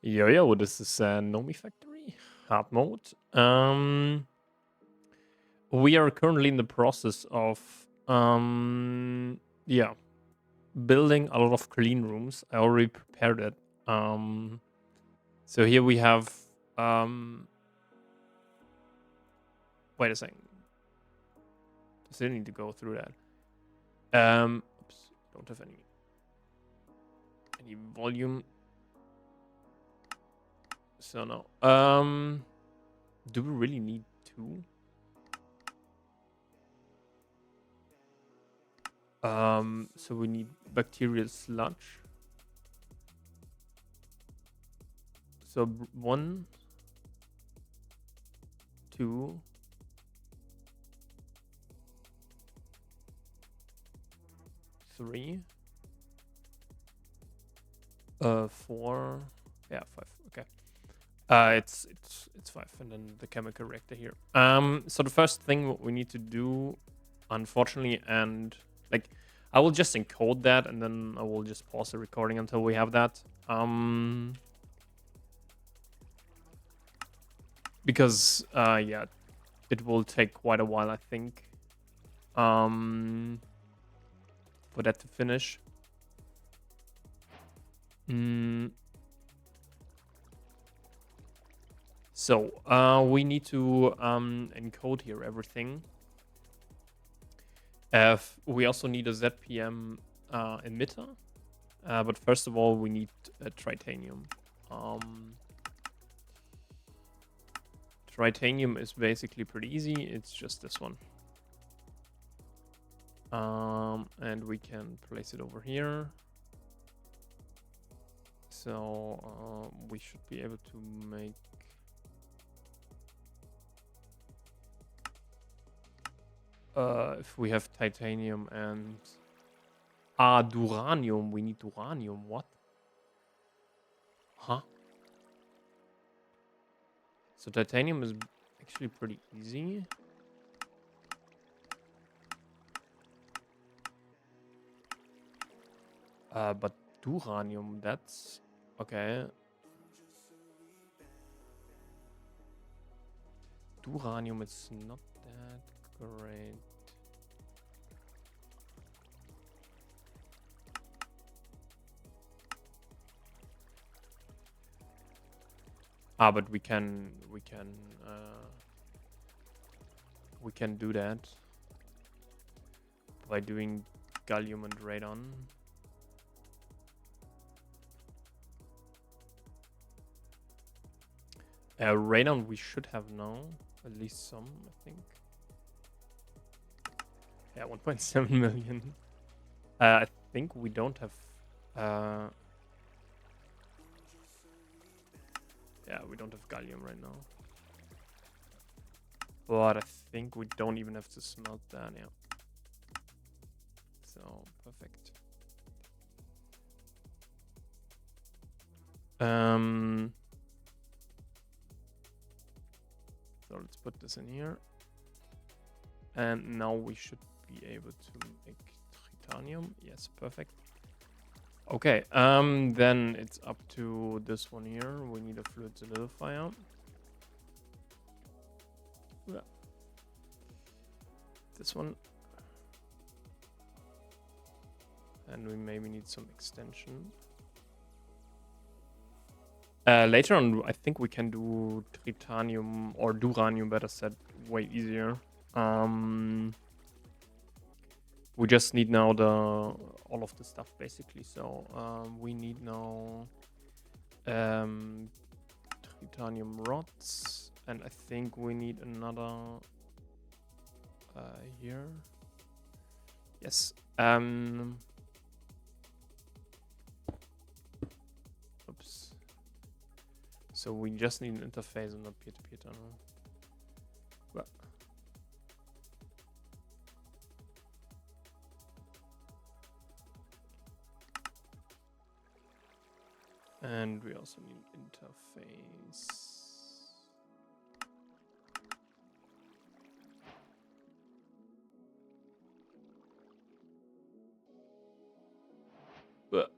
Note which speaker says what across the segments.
Speaker 1: Yo, this is Nomifactory hard mode. We are currently in the process of yeah, building a lot of clean rooms. I already prepared it. So here we have wait a second. I still need to go through that. Oops, don't have any volume. So no. Do we really need two? So we need bacterial sludge. So 1, 2, 3, 4, yeah, 5. Okay. It's 5, and then the chemical reactor here. So the first thing what we need to do, unfortunately, and like I will just encode that, and then I will just pause the recording until we have that. Because yeah, it will take quite a while, I think, for that to finish. So we need to encode here everything. We also need a ZPM emitter, but first of all we need tritanium. Tritanium is basically pretty easy. It's just this one. And we can place it over here. So we should be able to make if we have titanium and duranium, we need duranium. What? Huh? So titanium is actually pretty easy. But duranium, that's okay. Duranium is not that great. But we can do that by doing gallium and radon. Radon we should have now, at least some, I think. Yeah, 1.7 million. I think we don't have. Yeah, we don't have gallium right now. But I think we don't even have to smelt that, yeah. So, perfect. So let's put this in here. And now we should be able to make titanium. Yes, perfect. Okay, then it's up to this one here. We need a fluid solidifier. Yeah. This one. And we maybe need some extension. Later on, I think we can do tritanium or duranium, better said, way easier. We just need now all of the stuff basically. So we need now titanium rods, and I think we need another here. Yes. Oops. So we just need an interface and a peer-to-peer tunnel. Well. And we also need interface. But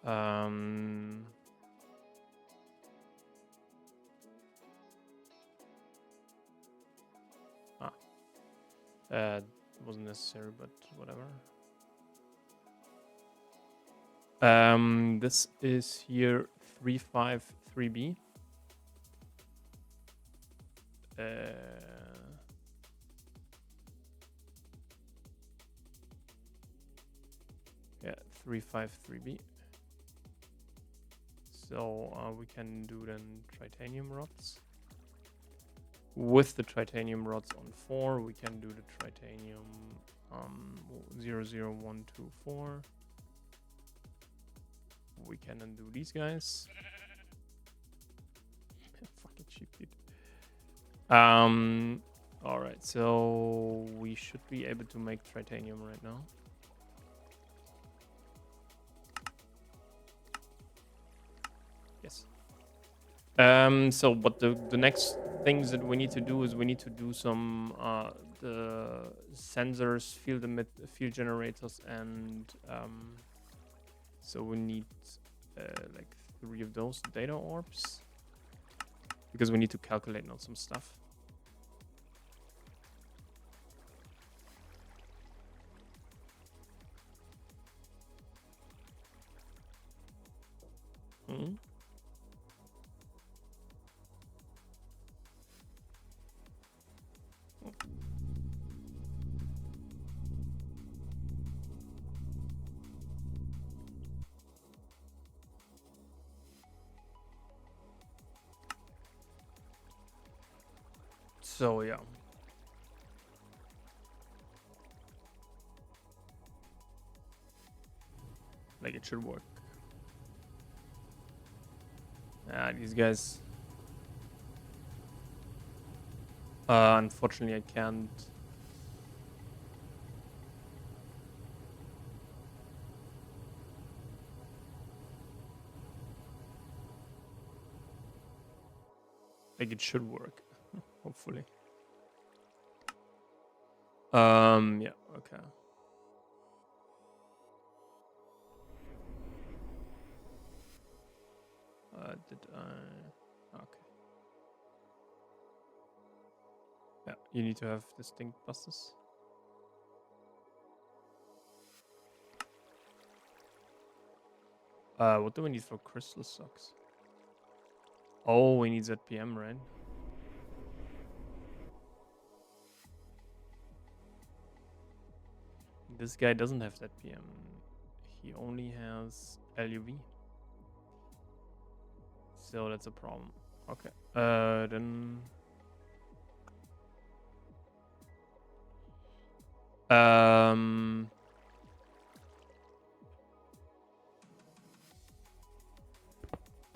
Speaker 1: Um, wasn't necessary, but whatever. This is here 353B. Yeah, 353B. So we can do then titanium rods. With the titanium rods on 4, we can do the titanium 00124. We can then do these guys. Fucking cheap, dude. Alright, so we should be able to make titanium right now. Yes. So what the next things that we need to do is we need to do some the sensors, field generators, and so we need like 3 of those data orbs because we need to calculate on some stuff. Mm-hmm. So yeah. Like it should work. These guys. Unfortunately, I can't. Like it should work, hopefully. Yeah, okay. Did I? Okay. Yeah, you need to have distinct buses. What do we need for crystal socks? Oh, we need ZPM, right? This guy doesn't have ZPM. He only has LUV. So that's a problem. Okay. Then...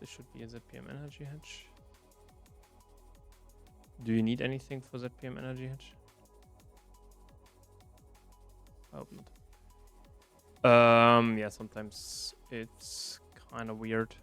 Speaker 1: This should be a ZPM energy hedge. Do you need anything for ZPM energy hedge? I hope not. Yeah, sometimes it's kind of weird.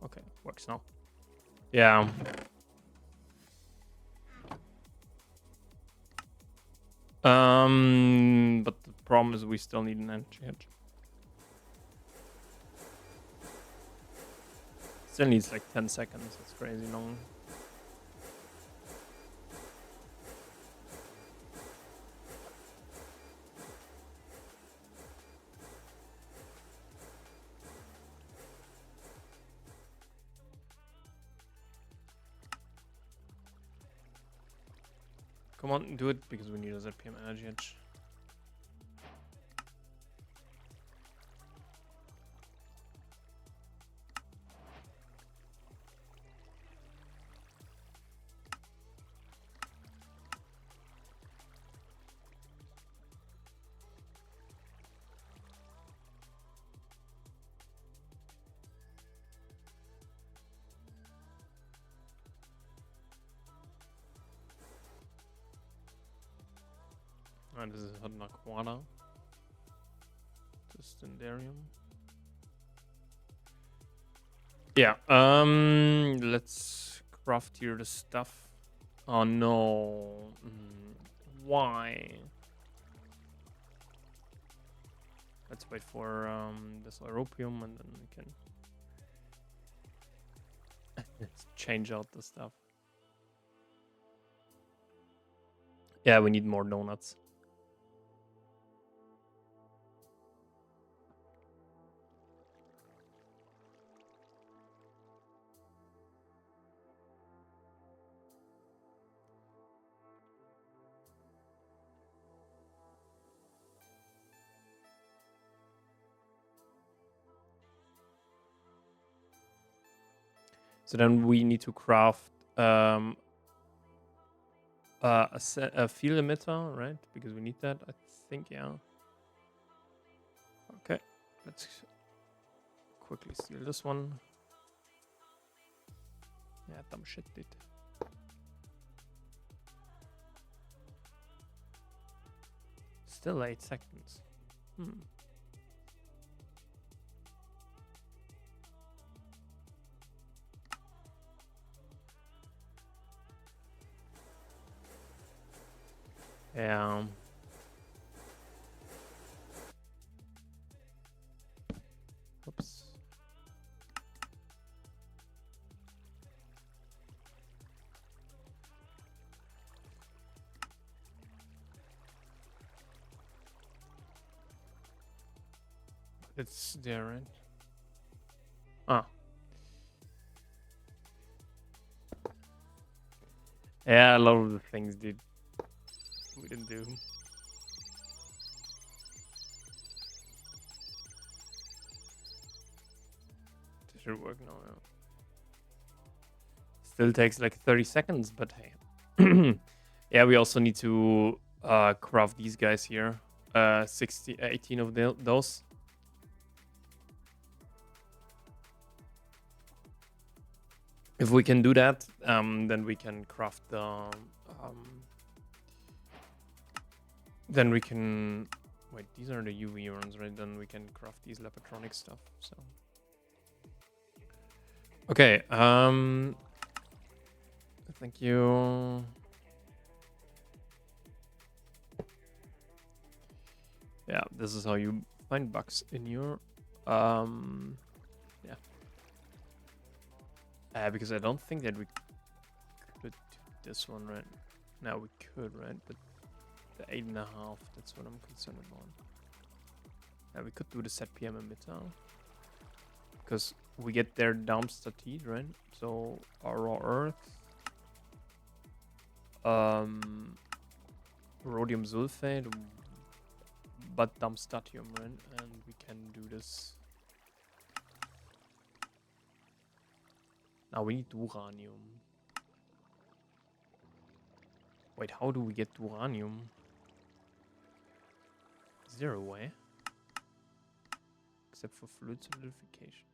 Speaker 1: Okay, works now. Yeah. But the problem is we still need an energy hedge. Still needs like 10 seconds. It's crazy long. Come on, do it because we need a ZPM energy hedge. And this is Hodnaquana. Stendarium. Yeah, let's craft here the stuff. Oh no. Why? Let's wait for this Europium and then we can let's change out the stuff. Yeah, we need more donuts. So then we need to craft a field emitter, right? Because we need that, I think, yeah. Okay, let's quickly steal this one. Yeah, dumb shit, dude. Still 8 seconds. Yeah. Oops. It's there, right? Ah. Yeah, a lot of the things we didn't do. It should work now, yeah. Still takes like 30 seconds, but hey. Yeah, we also need to craft these guys here. 18 of those. If we can do that, then we can craft the... then we can... Wait, these are the UV urns, right? Then we can craft these Lapatronic stuff, so... Okay, thank you. Yeah, this is how you find bugs in your... yeah. Because I don't think that we could do this one, right? No, we could, right? But the 8.5, that's what I'm concerned about. Yeah, we could do the set PM emitter. Because we get their Darmstadt, right? So our raw earth. Rhodium sulfate, but Darmstadtium, right? And we can do this. Now we need uranium. Wait, how do we get uranium? Is there a way? Except for fluid solidification.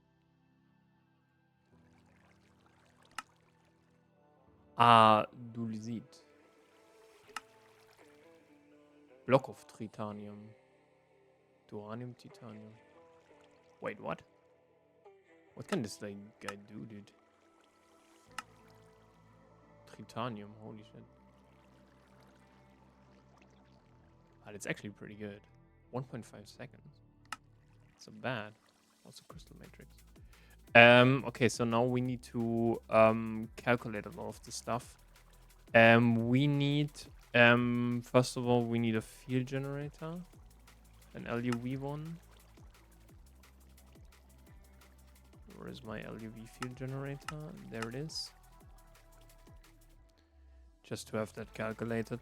Speaker 1: Dulcit. Block of tritanium. Uranium, titanium. Wait, what? What can this guy do, dude? Tritanium, holy shit. That's actually pretty good. 1.5 seconds. It's not bad. Also crystal matrix. Okay, so now we need to calculate a lot of the stuff. We need first of all we need a field generator, an LUV one. Where is my LUV field generator? There it is. Just to have that calculated.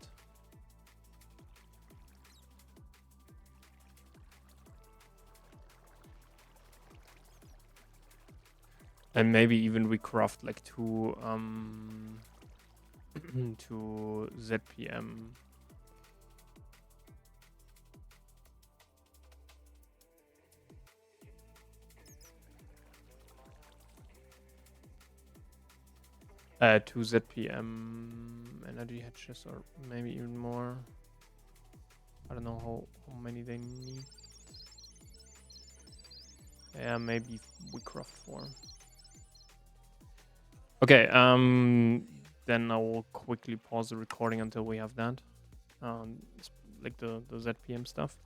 Speaker 1: And maybe even we craft like two to ZPM. Two ZPM energy hatches, or maybe even more. I don't know how many they need. Yeah, maybe we craft 4. Okay, then I will quickly pause the recording until we have that. Like the ZPM stuff.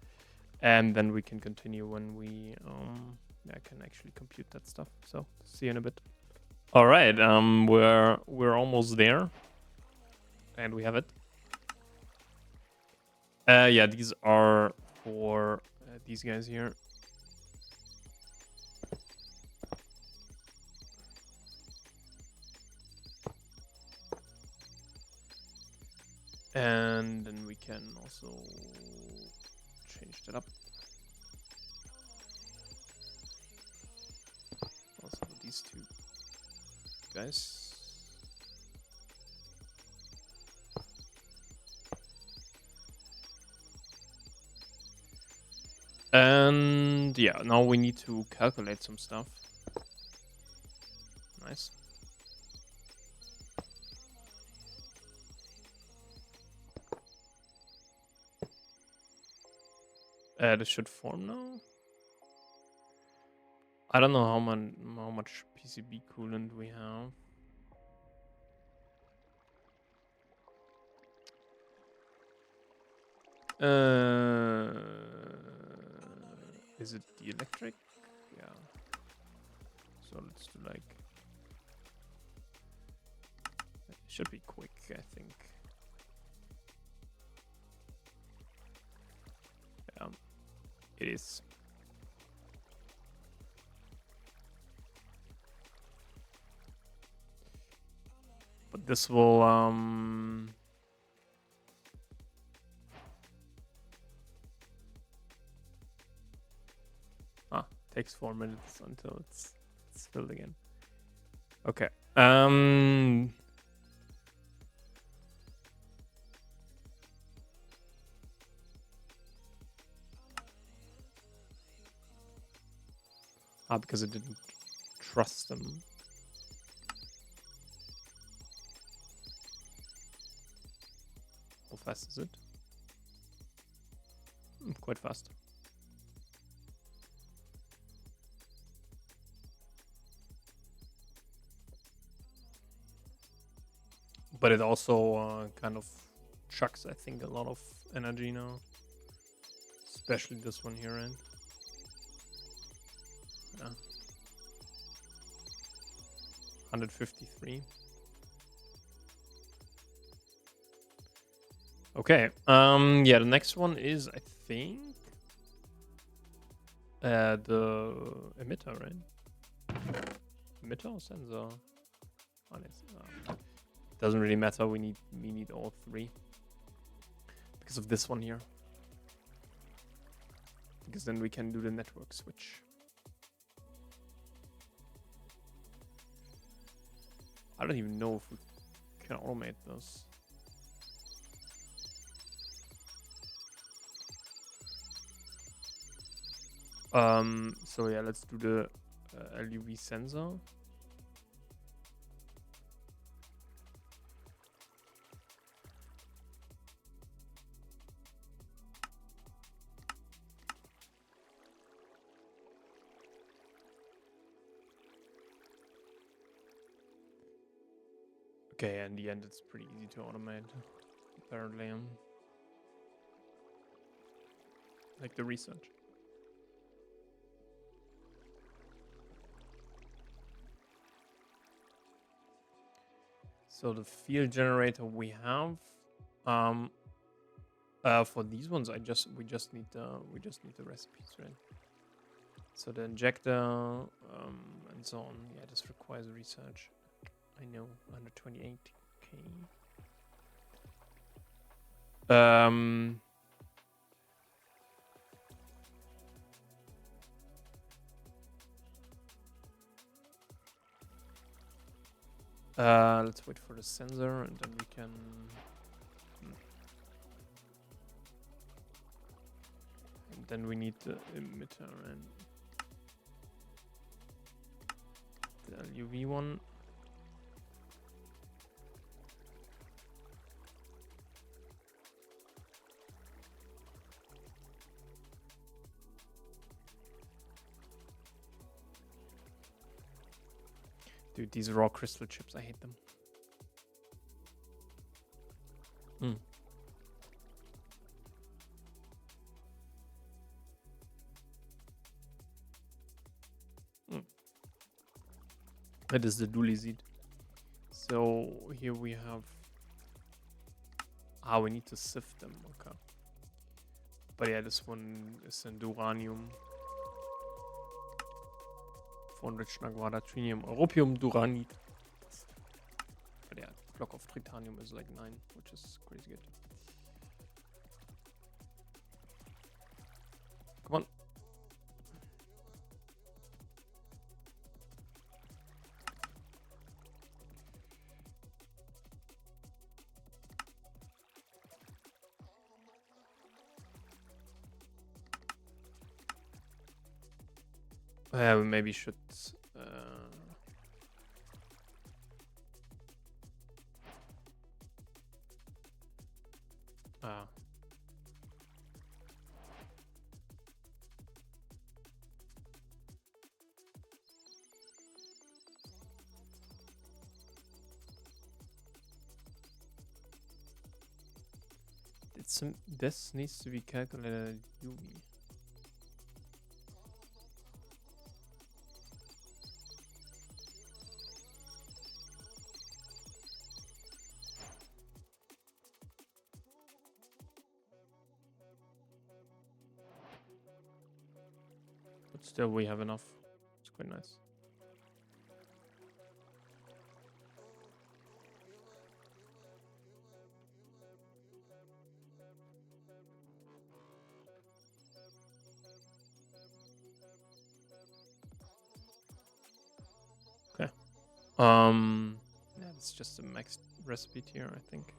Speaker 1: And then we can continue when we can actually compute that stuff. So see you in a bit. All right, we're almost there. And we have it. Yeah, these are for these guys here. And then we can also change that up. Also these 2 guys. And yeah, now we need to calculate some stuff. Nice. This should form now. I don't know how much PCB coolant we have. Is it the electric? Yeah. So let's do like. It should be quick, I think. Yeah, it is. But this will takes 4 minutes until it's filled again. Okay. Because it didn't trust them. How fast is it? Quite fast. But it also kind of chucks, I think, a lot of energy now. Especially this one here, right? Yeah. 153. Okay. Yeah, the next one is, I think, the emitter, right? Emitter or sensor? Oh, doesn't really matter. We need all 3 because of this one here. Because then we can do the network switch. I don't even know if we can automate this. So yeah, let's do the LUV sensor. Okay, in the end, it's pretty easy to automate, apparently. Like the research. So the field generator we have, for these ones, we just need the recipes, right? So the injector, and so on. Yeah, this requires research. I know, 128K. Let's wait for the sensor, and then we can. And then we need the emitter and the UV one. Dude, these raw crystal chips, I hate them. That is the dually seed. So here we have... we need to sift them, okay. But yeah, this one is in Duranium. 400 Nagwada, Trinium, Europium, Duranit. But yeah, block of Tritanium is like 9, which is crazy good. Come on. We maybe should... this needs to be calculated at UV. But still, we have enough. It's quite nice. Okay. Yeah, it's just a max recipe tier, I think.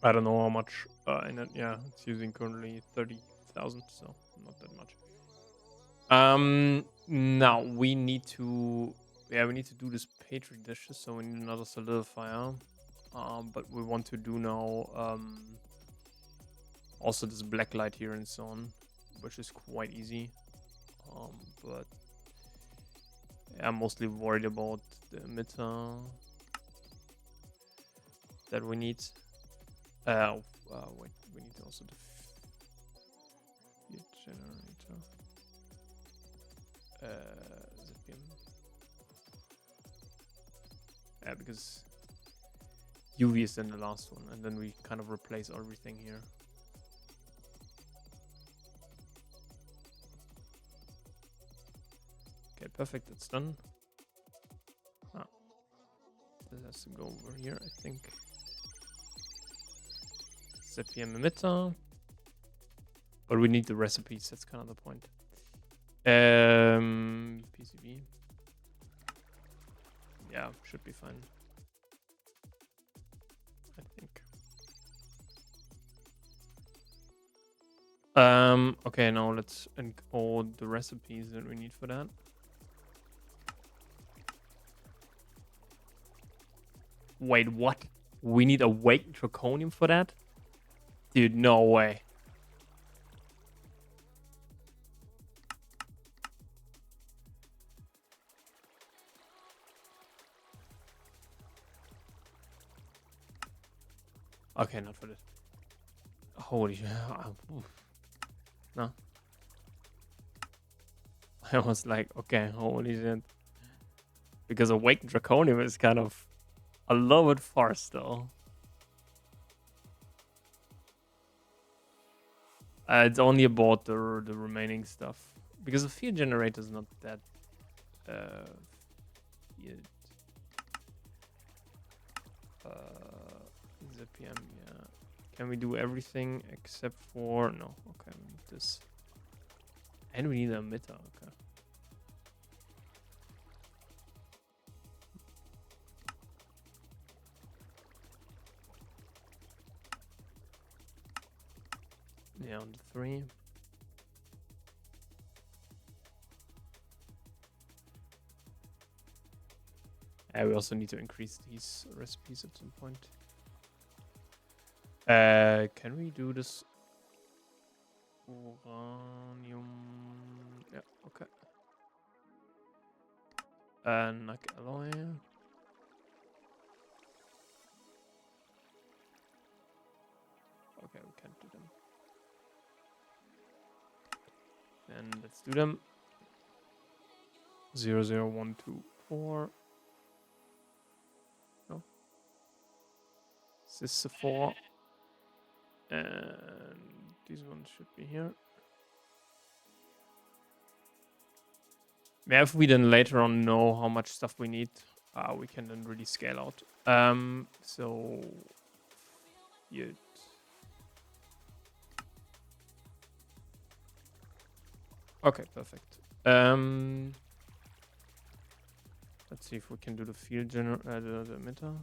Speaker 1: I don't know how much in it. Yeah, it's using currently 30,000, so not that much. Now we need to... Yeah, we need to do this Petri dishes, so we need another solidifier. But we want to do now also this black light here and so on, which is quite easy. But yeah, I'm mostly worried about the emitter that we need. Wait, we need also the field generator. ZPM. Yeah, because UV is then the last one, and then we kind of replace everything here. Okay, perfect, it's done. This has to go over here, I think. ZPM emitter. But we need the recipes, that's kind of the point. PCB. Yeah, should be fine. I think. Okay, now let's encode the recipes that we need for that. Wait, what? We need awake draconium for that? Dude, no way. Okay, not for this. Holy shit. No. I was like, okay, holy shit. Because awake draconium is kind of a little bit far still. It's only about the remaining stuff. Because the field generator is not that field. ZPM, yeah. Can we do everything except for... No, okay, we need this. And we need a emitter, okay. Yeah, on the 3. We also need to increase these recipes at some point. Can we do this? Uranium. Yeah, okay. Nug alloy. Okay, we can't do them. And let's do them. 0, 0, 1, 2, 4. No. This is a 4. And these ones should be here. Yeah, if we then later on know how much stuff we need, we can then really scale out. So you. Okay, perfect. Let's see if we can do the field the emitter.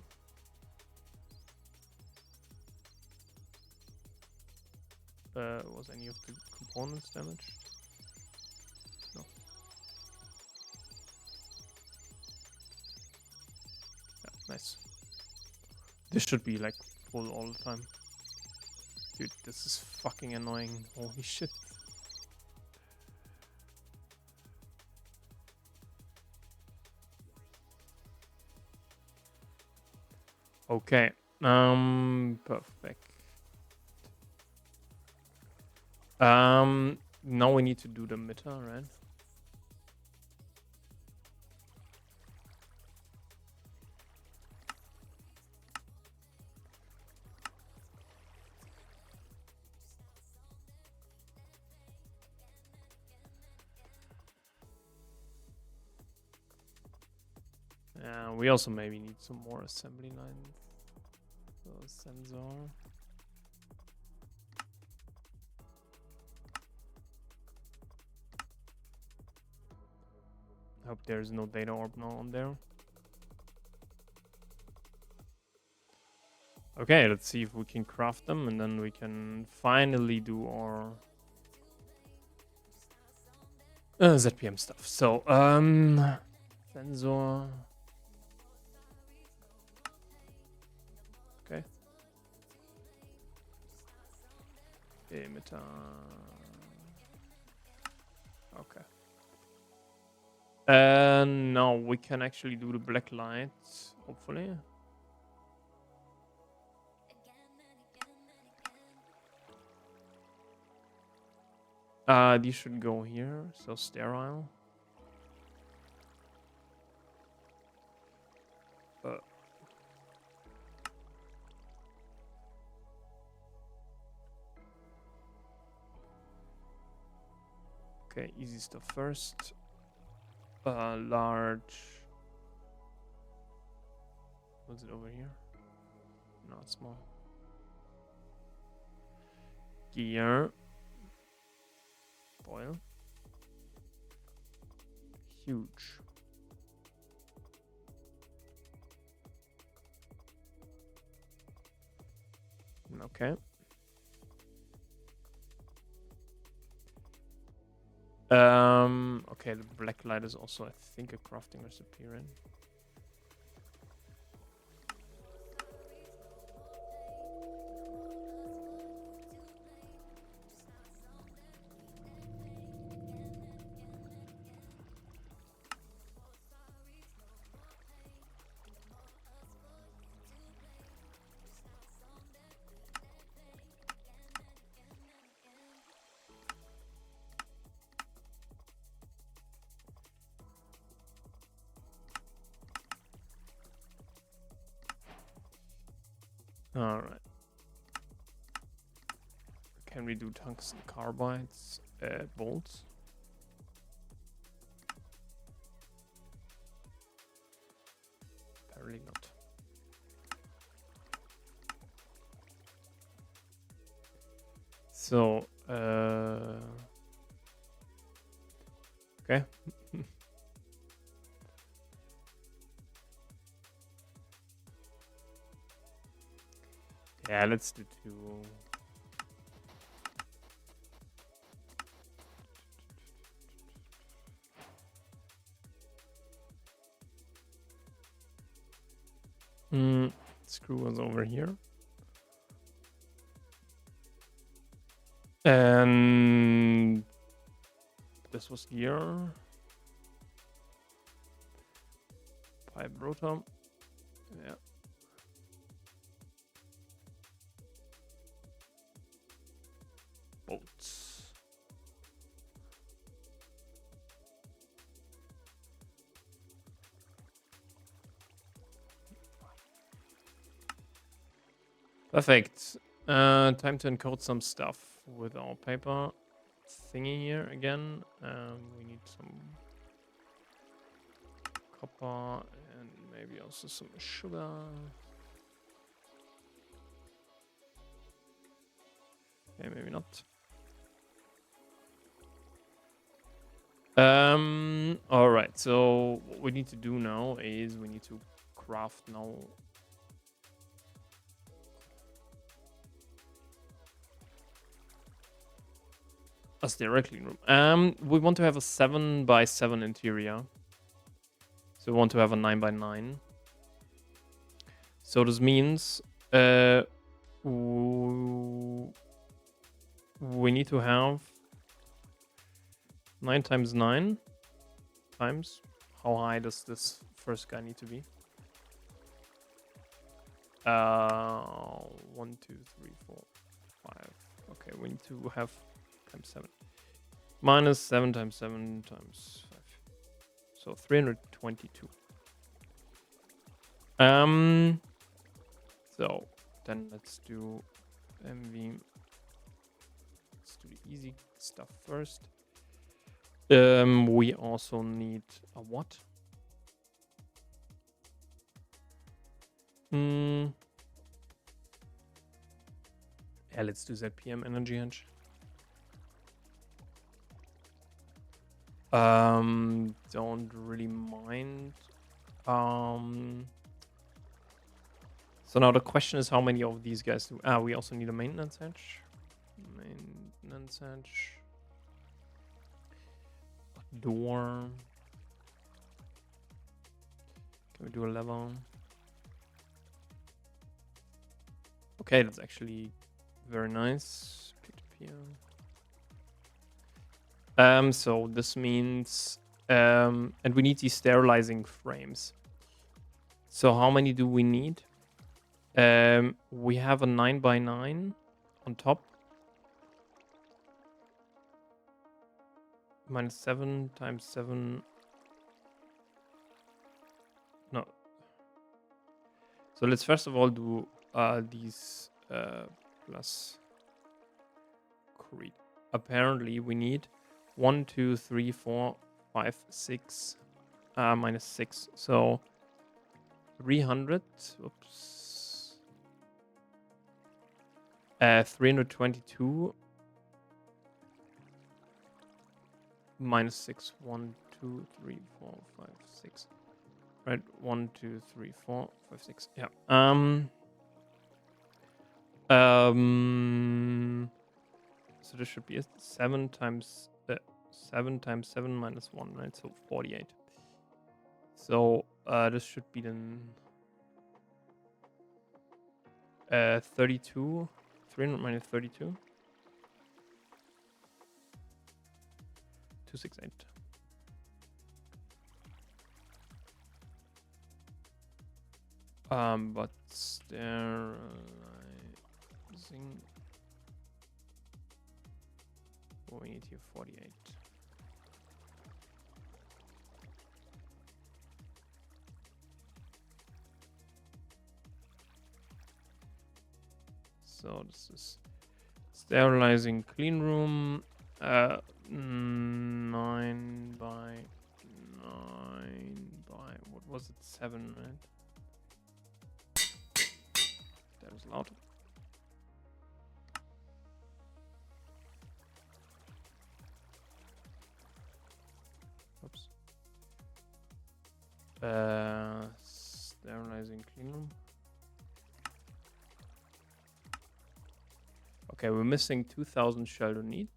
Speaker 1: Was any of the components damaged? No. Yeah, nice. This should be like full all the time. Dude, this is fucking annoying. Holy shit. Okay. Perfect. Now we need to do the emitter, right? We also maybe need some more assembly lines. So sensor. I hope there's no data orb now on there. Okay, let's see if we can craft them, and then we can finally do our ZPM stuff. So, sensor. Okay. Emitter. Okay. Now we can actually do the black lights, hopefully. These should go here, so sterile. Okay, easy stuff first. Large. Was it over here? No, it's small. Gear. Foil. Huge. Okay. Okay, the black light is also, I think, a crafting recipe, right? All right. Can we do tungsten carbides bolts? Apparently not. So, okay. Yeah, let's do 2. Screw was over here. And this was gear. 5 rotor. Yeah. Bolts. Perfect. Time to encode some stuff with our paper thingy here again. We need some copper and maybe also some sugar. Okay, maybe not. All right. So what we need to do now is we need to craft now. A stereo clean room. We want to have a 7x7 interior. So we want to have a 9x9. So this means we need to have 9 times 9 times. How high does this first guy need to be? 1, 2, 3, 4, 5. Okay, we need to have times 7. Minus 7 times 7 times 5. So 322. So then let's do MV. Let's do the easy stuff first. We also need a what? Yeah, let's do ZPM energy hedge. Don't really mind. So now the question is how many of these guys do. We also need a maintenance hedge. Maintenance hedge. A door. Can we do a lever? Okay, that's actually very nice. Peer-to-peer. So this means and we need these sterilizing frames. So how many do we need? We have a 9x9 on top. Minus 7 times 7. No. So let's first of all do these plus Crete. Apparently we need 1, 2, 3, 4, 5, 6, minus 6. So 300. Oops. 322 minus 6. 1, 2, 3, 4, 5, 6. Right, 1, 2, 3, 4, 5, 6. Yeah. So this should be 7 times 7 times 7 minus 1, right? So 48. So this should be then 32. 300 minus 32. 268. But sterilizing. We need here 48. So this is sterilizing clean room. 9 by 9 by what was it? 7, right? That was loud. Oops. Sterilizing clean room. Okay, we're missing 2000 sheldonite.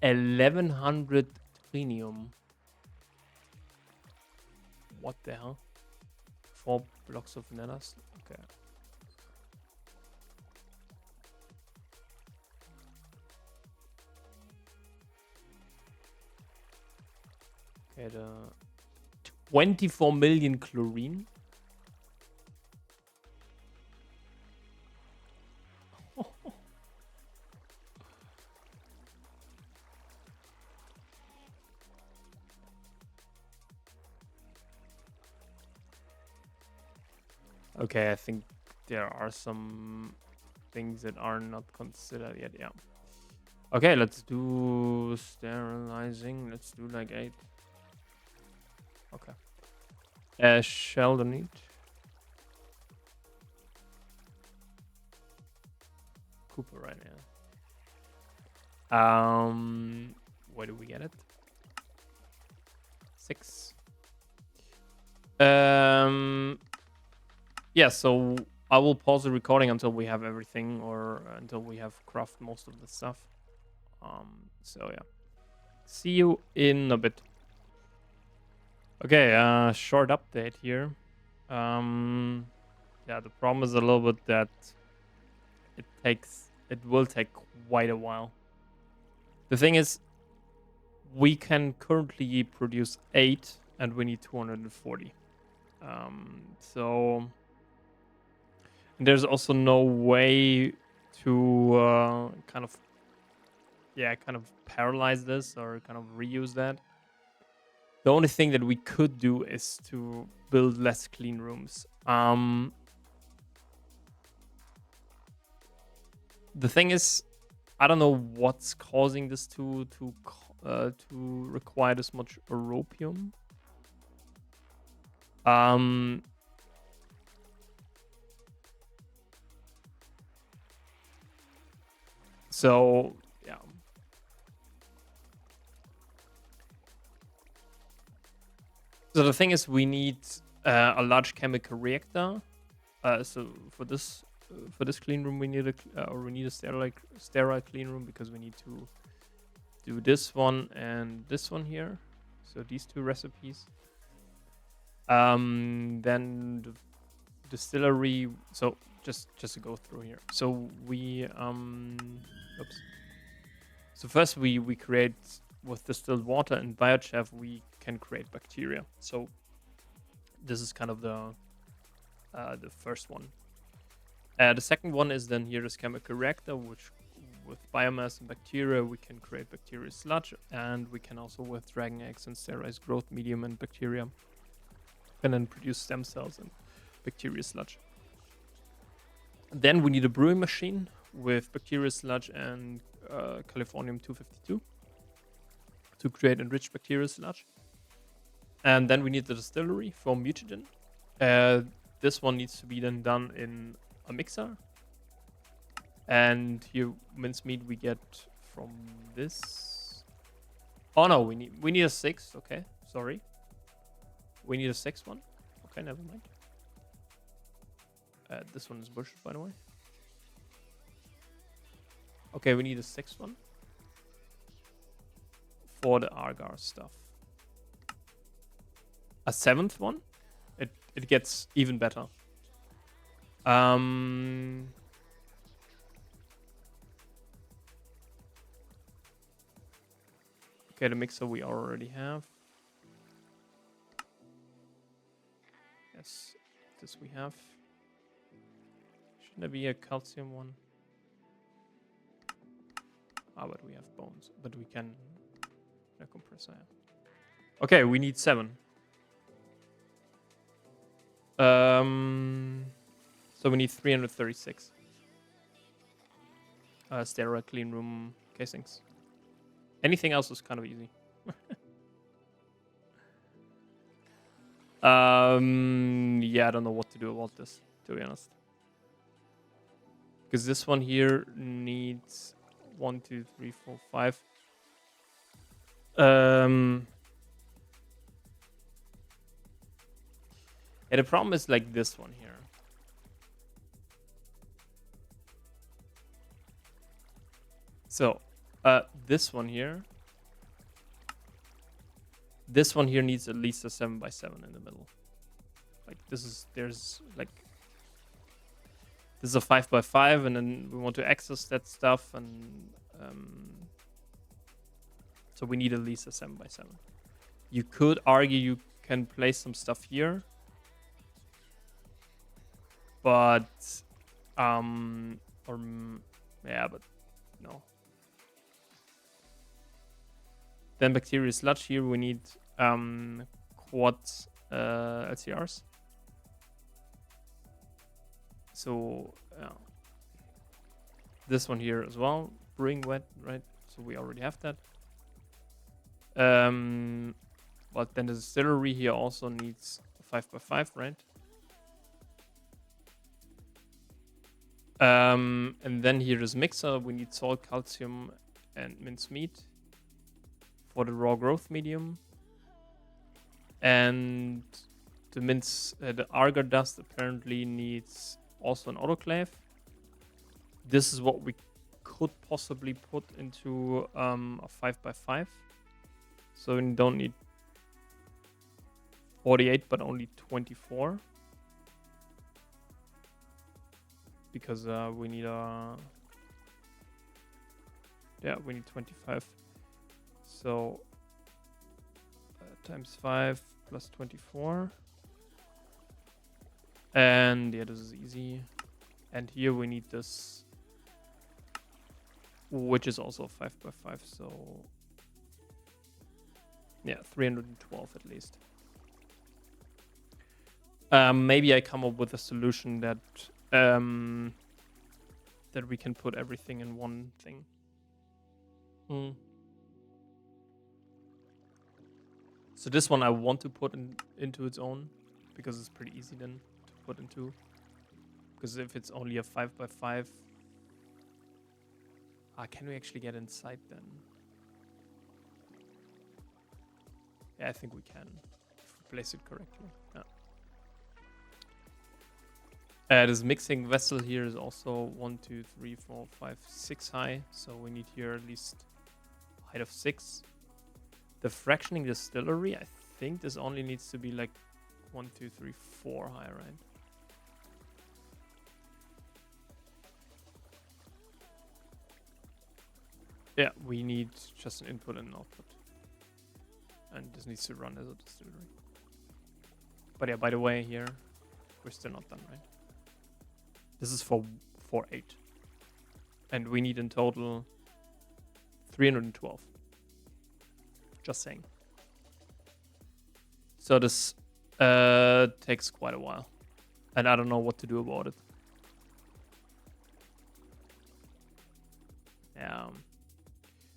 Speaker 1: 1100 trinium. What the hell? 4 blocks of netherstone. Okay. Okay, the 24 million chlorine. Okay, I think there are some things that are not considered yet. Yeah. Okay, let's do sterilizing. Let's do like 8. Okay. Sheldon need. Cooper right now. Where do we get it? 6. Yeah, so I will pause the recording until we have everything, or until we have crafted most of the stuff. So yeah. See you in a bit. Okay, short update here. Yeah, the problem is a little bit that it will take quite a while. The thing is, we can currently produce 8 and we need 240. So there's also no way to kind of paralyze this or kind of reuse that. The only thing that we could do is to build less clean rooms. The thing is, I don't know what's causing this to require this much europium. So yeah. So the thing is, we need a large chemical reactor. So for this clean room, we need a sterile clean room, because we need to do this one and this one here. So these 2 recipes. Then the distillery. So just to go through here. So we oops. So first we create with distilled water and biochar. We can create bacteria. So this is kind of the first one. The second one is then here this chemical reactor, which with biomass and bacteria we can create bacteria sludge, and we can also with dragon eggs and sterilized growth medium and bacteria, and then produce stem cells and bacteria sludge. Then we need a brewing machine with bacteria sludge and californium 252 to create enriched bacteria sludge. And then we need the distillery for mutagen. This one needs to be then done in a mixer. And here mincemeat we get from this. Oh no, we need a 6. Okay, sorry. We need a 6 one. Okay, never mind. This one is bullshit, by the way. Okay, we need a 6 one for the agar stuff. A 7th one. It gets even better. Okay, the mixer we already have. Yes, this we have. Shouldn't there be a calcium one? Ah, but we have bones. But we can a compressor. Okay, we need 7. So we need 336 sterile clean room casings. Anything else is kind of easy. Yeah, I don't know what to do about this, to be honest. Because this one here needs 1, 2, 3, 4, 5. Yeah, the problem is like this one here. So, this one here. This one here needs at least a 7x7 in the middle. Like this is a 5x5, and then we want to access that stuff, and so we need at least a 7x7. You could argue you can place some stuff here. But, yeah, but no. Then bacteria sludge here, we need quad LCRs. So, this one here as well, brewing wet, right? So we already have that. But then the distillery here also needs 5x5, right? And then here is mixer. We need salt, calcium, and mincemeat for the raw growth medium. And the agar dust apparently needs also an autoclave. This is what we could possibly put into a 5x5. So we don't need 48, but only 24. Because we need we need 25. So times 5 plus 24. And yeah, this is easy. And here we need this, which is also 5x5. So yeah, 312 at least. Maybe I come up with a solution that that we can put everything in one thing. So this one I want to put into its own, because it's pretty easy then to put into. Because if it's only a 5x5, can we actually get inside then? Yeah, I think we can, if we place it correctly. Yeah. This mixing vessel here is also 1, 2, 3, 4, 5, 6 high. So we need here at least height of 6. The fractioning distillery, I think this only needs to be like 1, 2, 3, 4 high, right? Yeah, we need just an input and an output. And this needs to run as a distillery. But yeah, by the way, here, we're still not done, right? This is for 8. And we need in total 312. Just saying. So this takes quite a while. And I don't know what to do about it.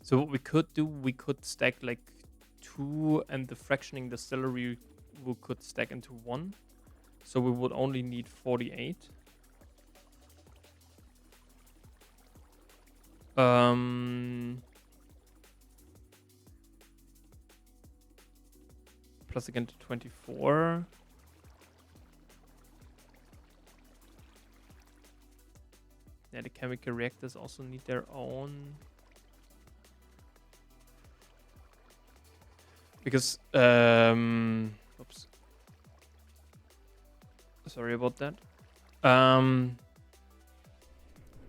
Speaker 1: So what we could do, we could stack like 2, and the fractioning distillery we could stack into 1. So we would only need 48. Plus again to 24. Yeah, the chemical reactors also need their own. Because, oops. Sorry about that.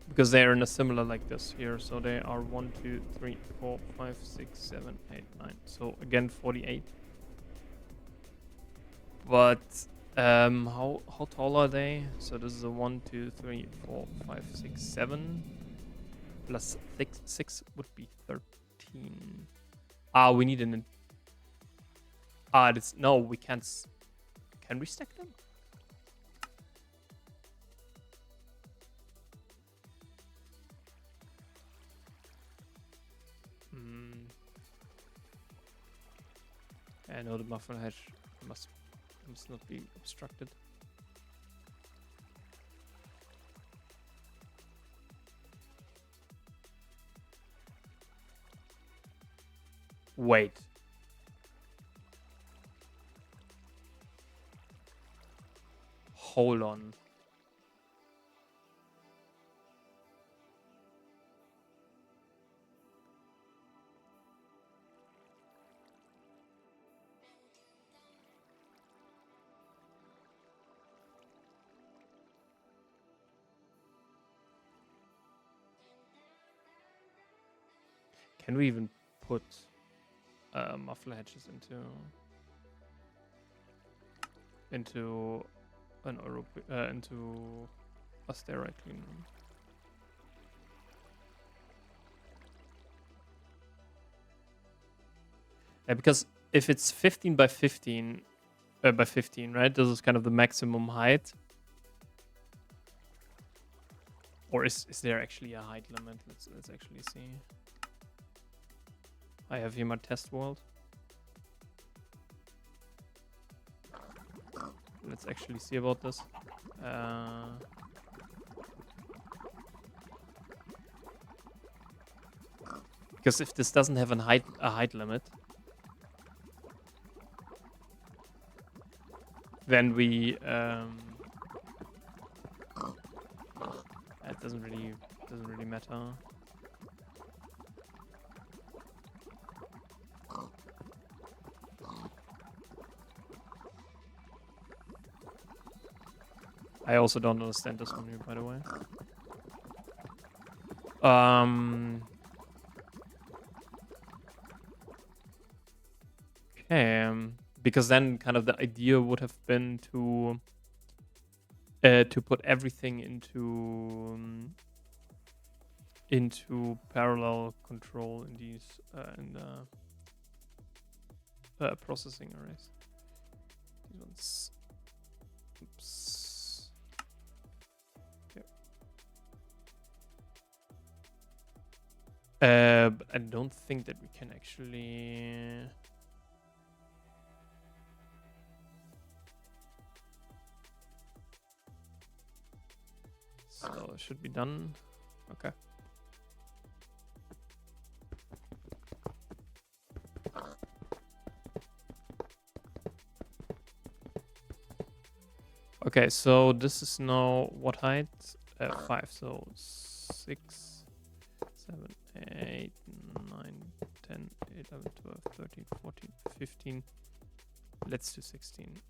Speaker 1: Because they are in a similar like this here. So they are 1, 2, 3, 4, 5, 6, 7, 8, 9. So again, 48. But how tall are they? So this is a 1, 2, 3, 4, 5, 6, 7. Plus 6 would be 13. We need an... no, we can't... Can we stack them? I know the muffin hedge must not be obstructed. Wait. Hold on. Can we even put muffler hedges into... into an into a sterile clean room. Yeah, because if it's 15 by 15, right? This is kind of the maximum height. Or is there actually a height limit? Let's actually see. I have here my test world. Let's actually see about this. Because if this doesn't have a height limit, then we it doesn't really matter. I also don't understand this one here, by the way. Okay, because then kind of the idea would have been to put everything into parallel control in these processing arrays. These ones. Oops. Okay. But I don't think that we can actually. So it should be done. Okay. Okay, so this is now what height? 5. So 6, 7, 8, 9, 10, 11, 12, 13, 14, 15. Let's do 16.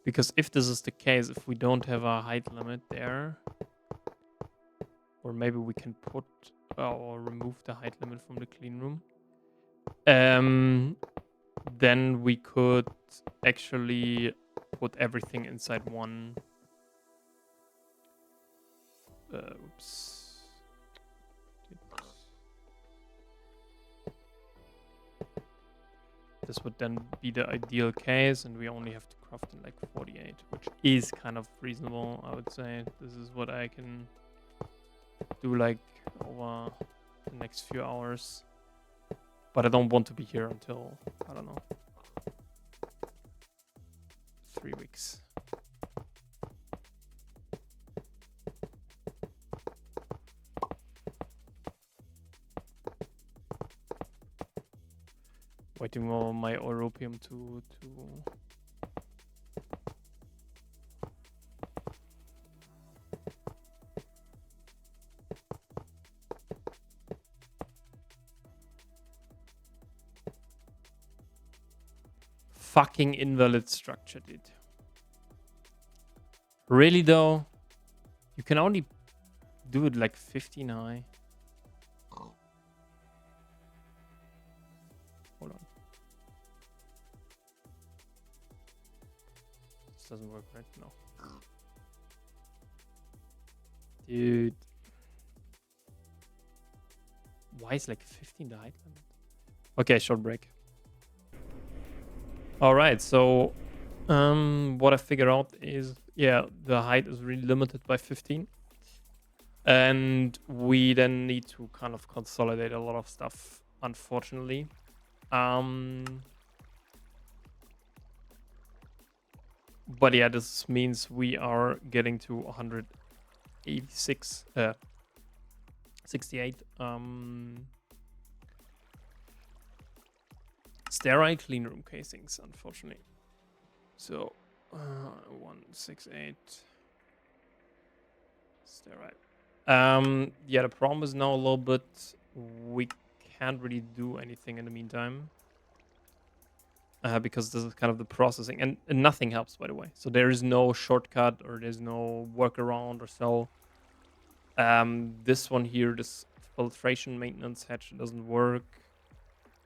Speaker 1: Because if this is the case, if we don't have a height limit there, or maybe we can put or remove the height limit from the clean room, then we could actually put everything inside one. Oops. This would then be the ideal case, and we only have to craft in like 48, which is kind of reasonable, I would say. This is what I can do like over the next few hours. But I don't want to be here until, I don't know, 3 weeks. Waiting for my Europium to fucking invalid structure, dude. Really though? You can only do it like 15 high. Hold on. This doesn't work, right? No. Dude. Why is like 15 the height limit? Okay, short break. Alright, so what I figured out is, yeah, the height is really limited by 15. And we then need to kind of consolidate a lot of stuff, unfortunately. But yeah, this means we are getting to 186, 68. Sterile clean room casings, unfortunately. So 168 sterile. Yeah, the problem is now a little bit we can't really do anything in the meantime. because this is kind of the processing, and nothing helps, by the way. So there is no shortcut or there's no workaround or so. This one here, this filtration maintenance hatch doesn't work.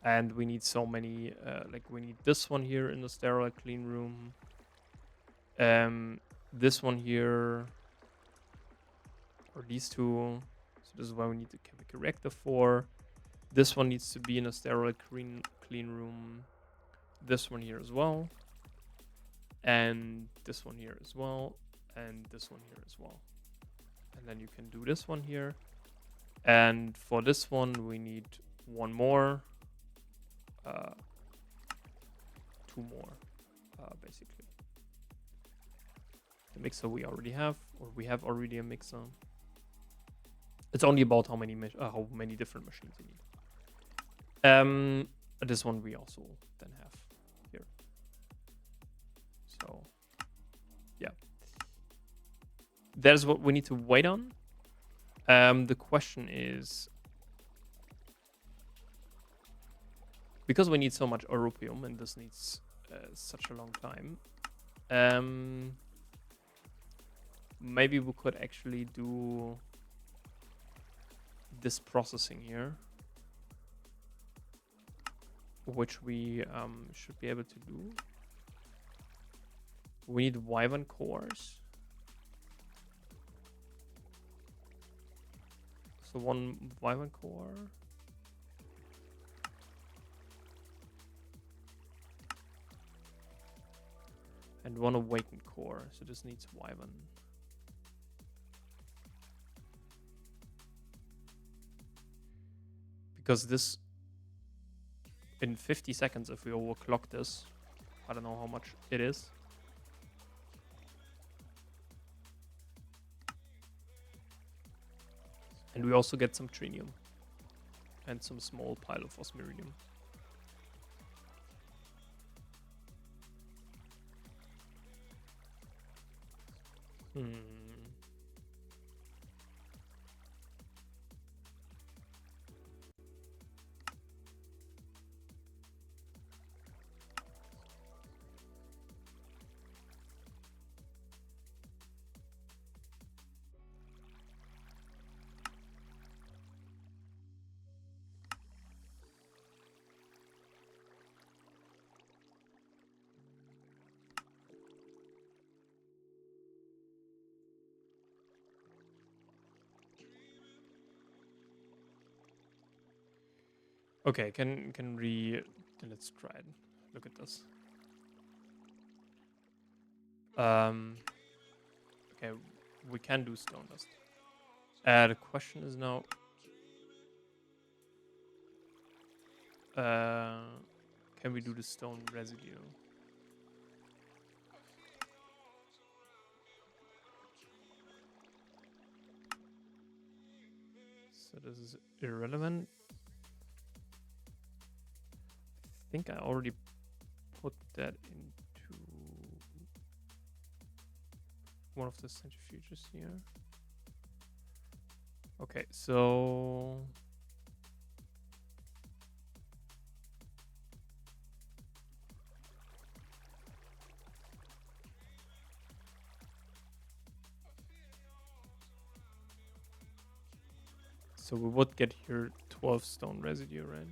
Speaker 1: And we need so many, like we need this one here in the sterile clean room. This one here, or these two. So this is why we need the chemical reactor for. This one needs to be in a sterile clean room. This one here as well. And this one here as well. And this one here as well. And then you can do this one here. And for this one, we need one more. Two more, basically. The mixer we already have, or we have already a mixer. It's only about how many different machines you need. This one we also then have here. So, yeah. That is what we need to wait on. The question is, because we need so much europium and this needs such a long time, maybe we could actually do this processing here, which we should be able to do. We need Wyvern cores. So one Wyvern core. And one awakened core, so this needs Wyvern. Because this, in 50 seconds, if we overclock this, I don't know how much it is. And we also get some trinium. And some small pile of osmiridium. Okay, let's try it. Look at this. Okay, we can do stone dust. The question is now, can we do the stone residue? So this is irrelevant. I think I already put that into one of the centrifuges here. Okay, so we would get here 12 stone residue, right?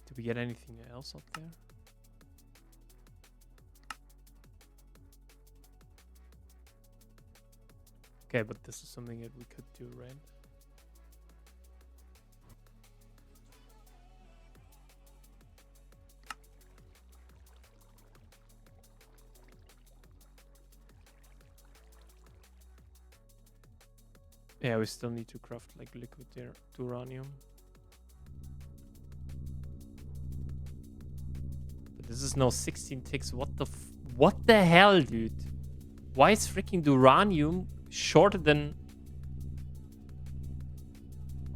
Speaker 1: Did we get anything else up there? Okay, but this is something that we could do, right? Yeah, we still need to craft like liquid uranium. But this is now 16 ticks. What the hell, dude? Why is freaking uranium shorter than...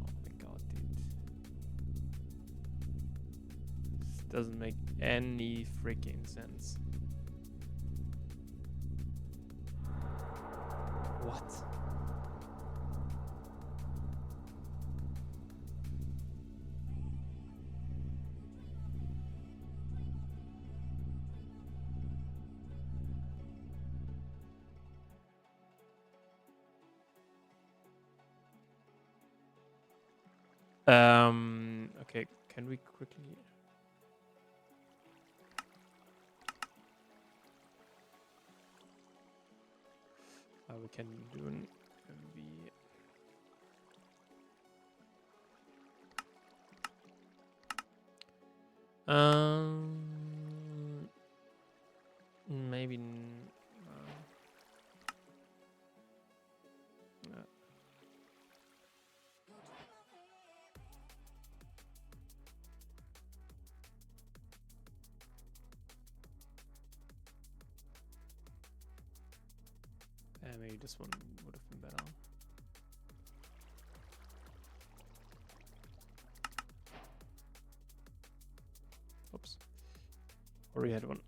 Speaker 1: Oh my god, dude. This doesn't make any freaking sense. What? Okay, can we quickly... we can do an MV. Maybe... maybe this one would have been better. Oops. Already had one.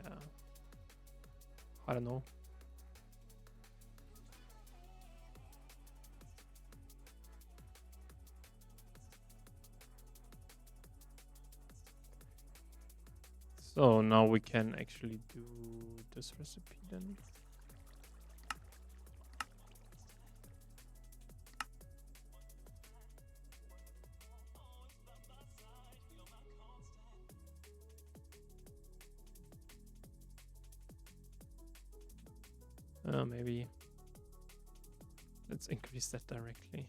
Speaker 1: Yeah. I don't know. So now we can actually do this recipe then. Maybe let's increase that directly.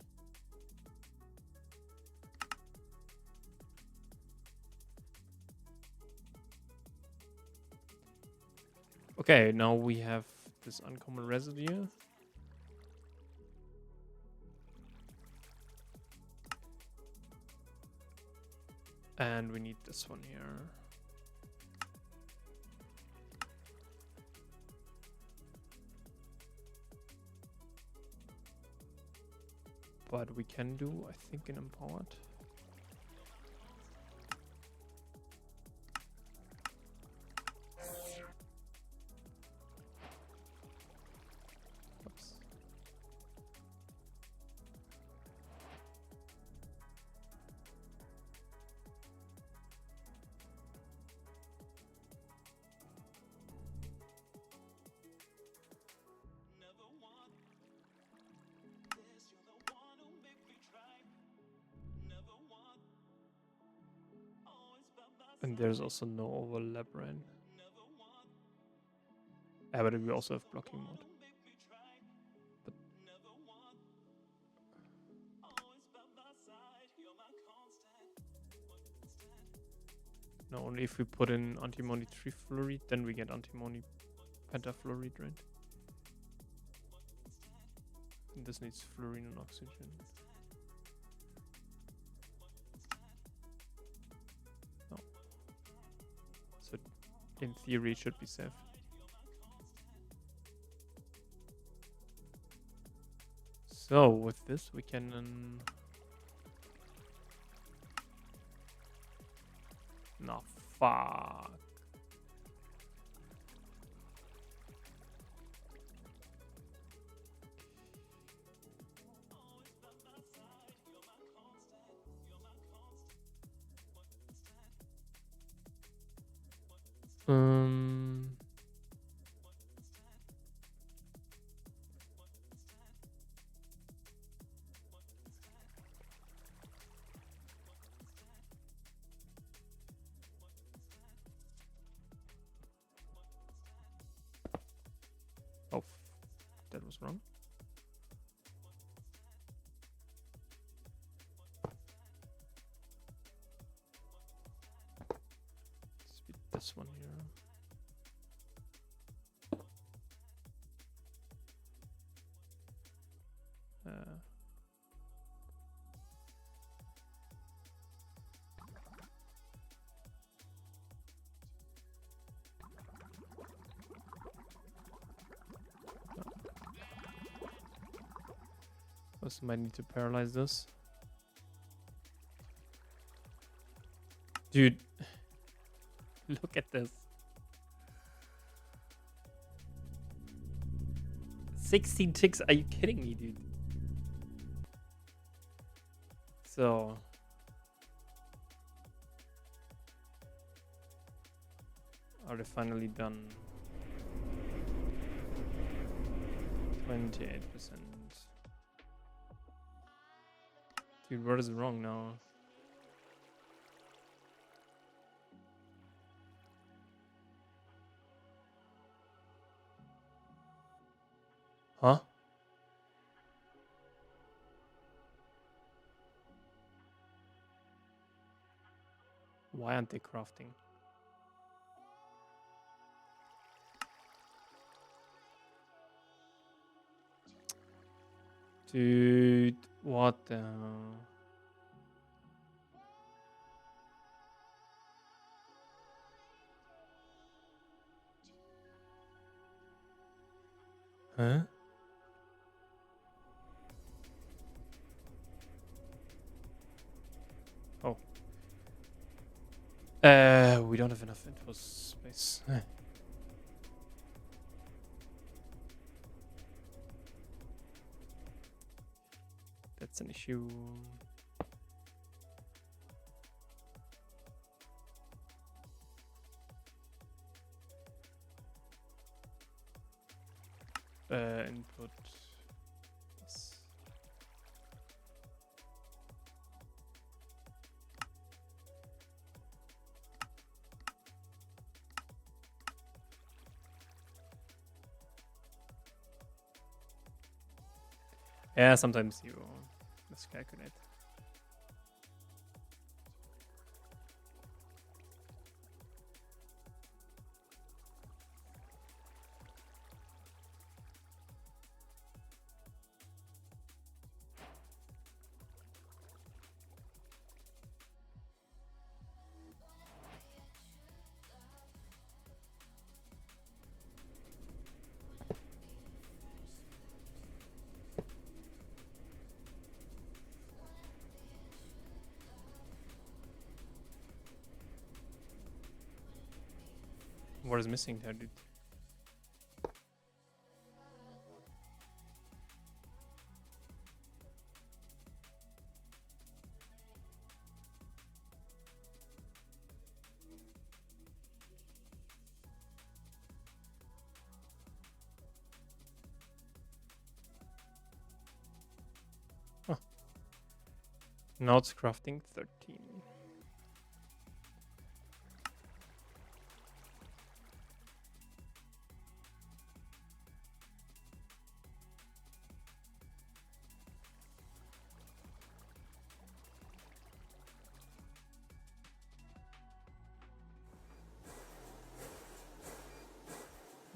Speaker 1: Okay, now we have this uncommon residue. And we need this one here. But we can do, I think, an empowered. Oops. And there's also no overlap, right? Yeah, but we also have blocking mode. But no, only if we put in antimony trifluoride, then we get antimony pentafluoride, right? And this needs fluorine and oxygen. No. So in theory it should be safe. So with this we can no, fuck. that was wrong. Speed this one here. Also might need to paralyze this. Dude, look at this. 16 ticks, are you kidding me, dude? So are they finally done? 28%. Dude, what is wrong now? Huh? Why aren't they crafting? Dude, what the hell? Huh? Oh. We don't have enough info space. That's an issue. Input. Yes. Yeah, sometimes you miscalculate. What is missing there, dude? Huh. Now it's crafting 13.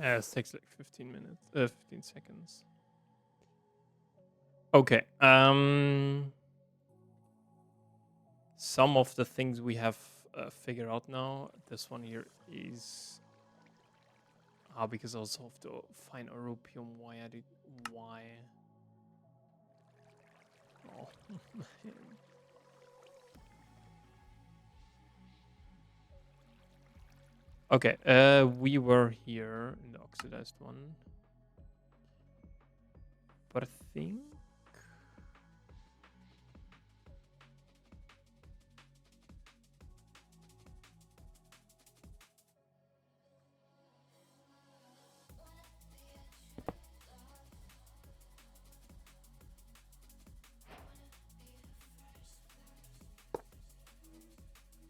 Speaker 1: It takes like 15 minutes, 15 seconds. Okay. Some of the things we have figured out now. This one here is because I also have to find European wire. Why? Oh. Okay. We were here in the oxidized one, but I think.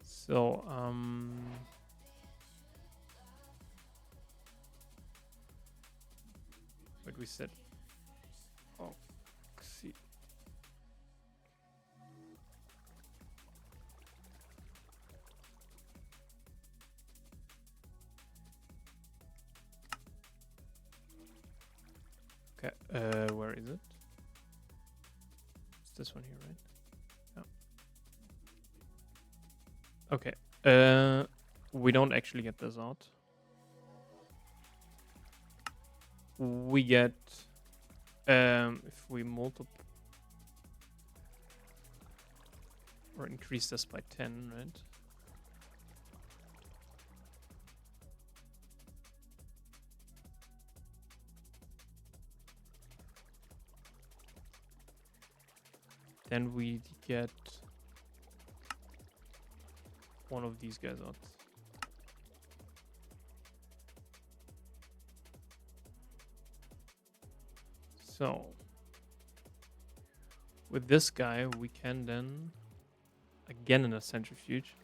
Speaker 1: So, what we said Okay, where is it? It's this one here, right? Yeah. Okay. We don't actually get this out. We get if we multiply or increase this by 10, right? Then we get one of these guys out. So with this guy, we can then again in a centrifuge.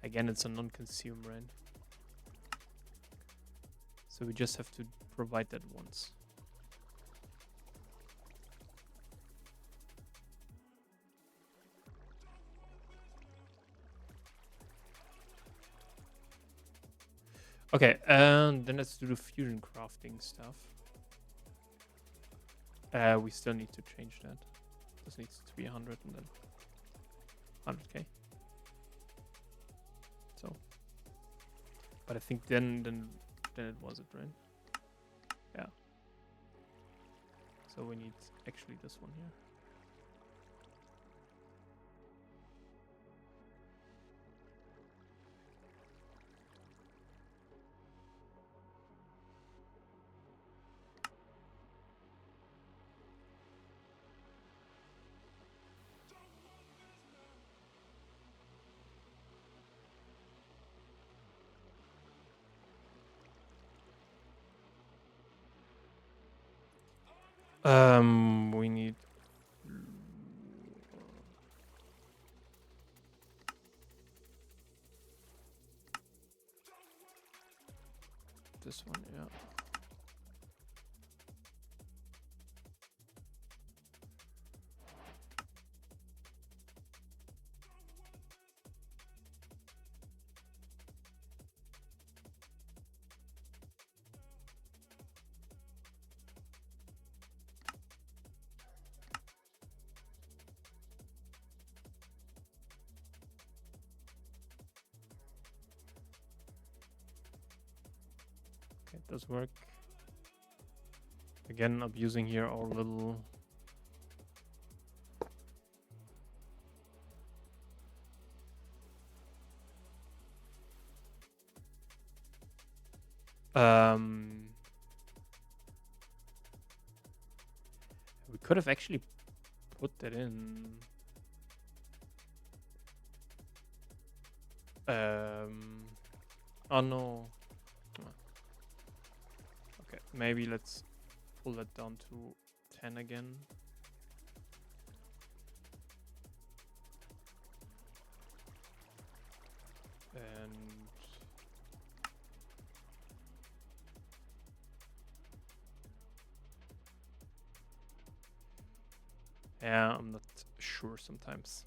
Speaker 1: Again, it's a non-consume, right? So we just have to provide that once. Okay, and then let's do the fusion crafting stuff. We still need to change that. This needs to be 100 and then 100k. So, but I think then it was it, right? Yeah. So we need actually this one here. We need this one, yeah. Okay, it does work. Again, abusing here our little we could have actually put that in. Oh no. Okay, maybe let's pull that down to 10 again. And yeah, I'm not sure sometimes.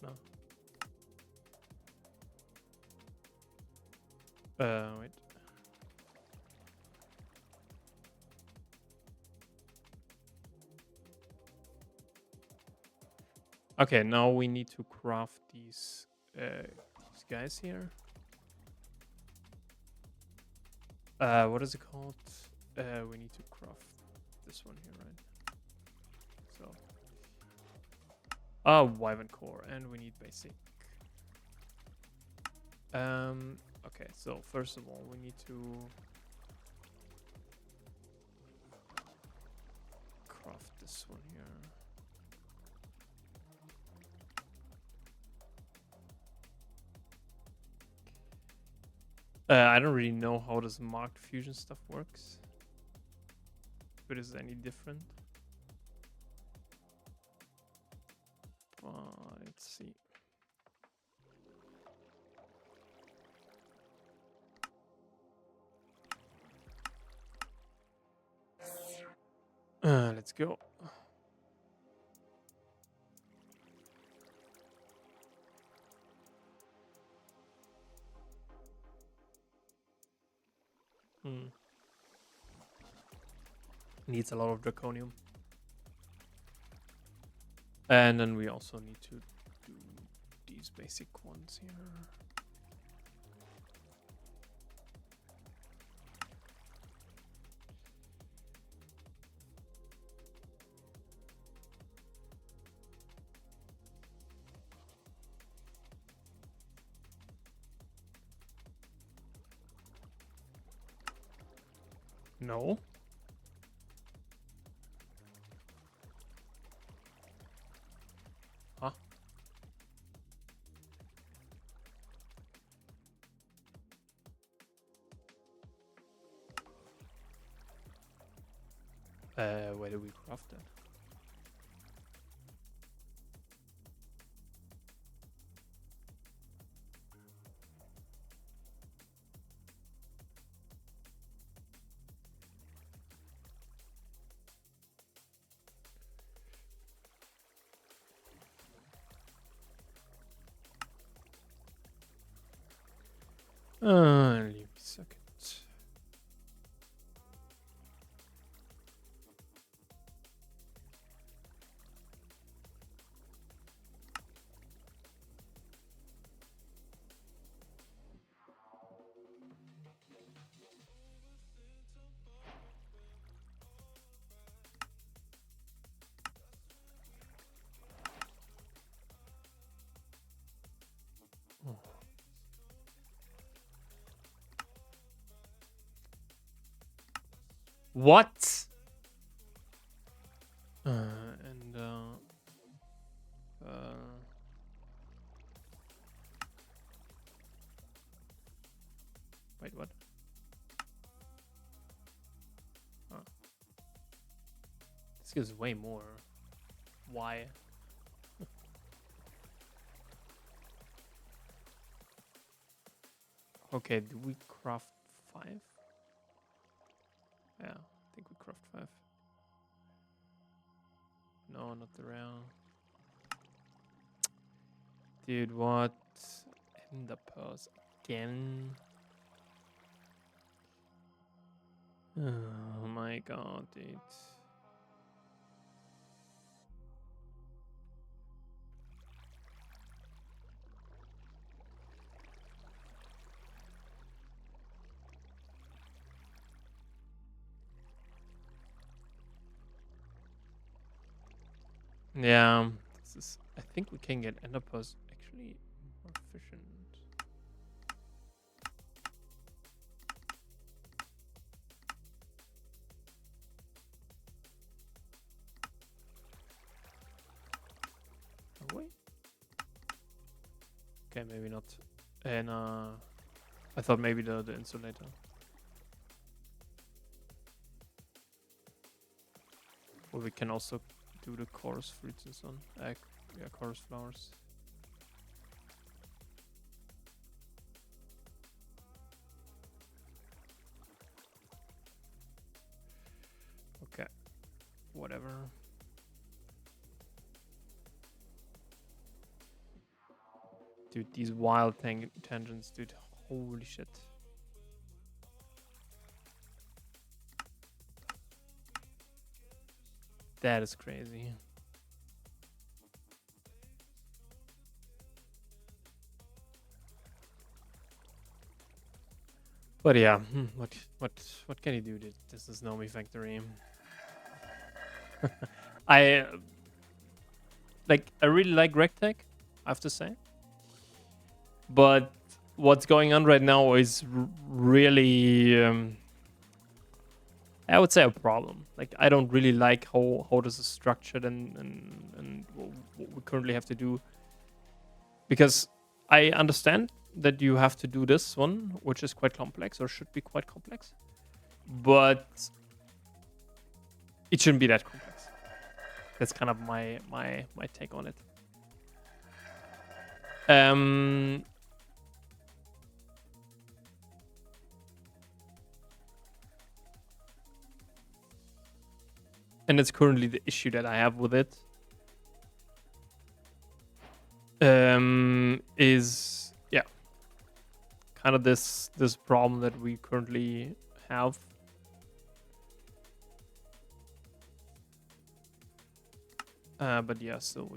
Speaker 1: No. Wait. Okay, now we need to craft these guys here. What is it called? We need to craft this one here, right? So, Wyvern core, and we need basic. Okay, so first of all, we need to craft this one here. I don't really know how this marked fusion stuff works. If it is any different. Let's see. Let's go. Needs a lot of draconium. And then we also need to do these basic ones here. No. Huh? Where do we craft that? Let me suck it. What? Wait, what? Oh. This gives way more. Why? Okay, do we craft 5? Yeah, I think we craft 5. No, not the round. Dude, what? In the pause again? Oh my god, dude. Yeah, this is. I think we can get Enderpearls actually more efficient. Are we? Okay, maybe not. And I thought maybe the insulator. Or we can also do the chorus fruits and so on. Yeah, chorus flowers. Okay, whatever. Dude, these wild tangents, dude. Holy shit. That is crazy. But yeah, what can you do? This is Nomifactory. I really like RegTech, I have to say. But what's going on right now is really, I would say, a problem. Like, I don't really like how this is structured and what we currently have to do. Because I understand that you have to do this one, which is quite complex or should be quite complex, but it shouldn't be that complex. That's kind of my take on it. And it's currently the issue that I have with it. Is yeah, kind of this problem that we currently have. But yeah, so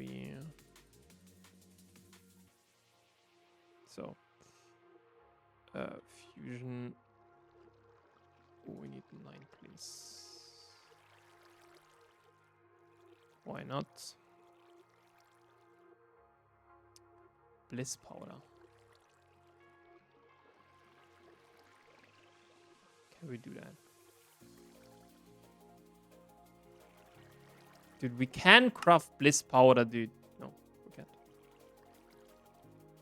Speaker 1: fusion. Oh, we need 9, please. Why not? Bliss powder. Can we do that? Dude, we can craft bliss powder, dude. No, we can't.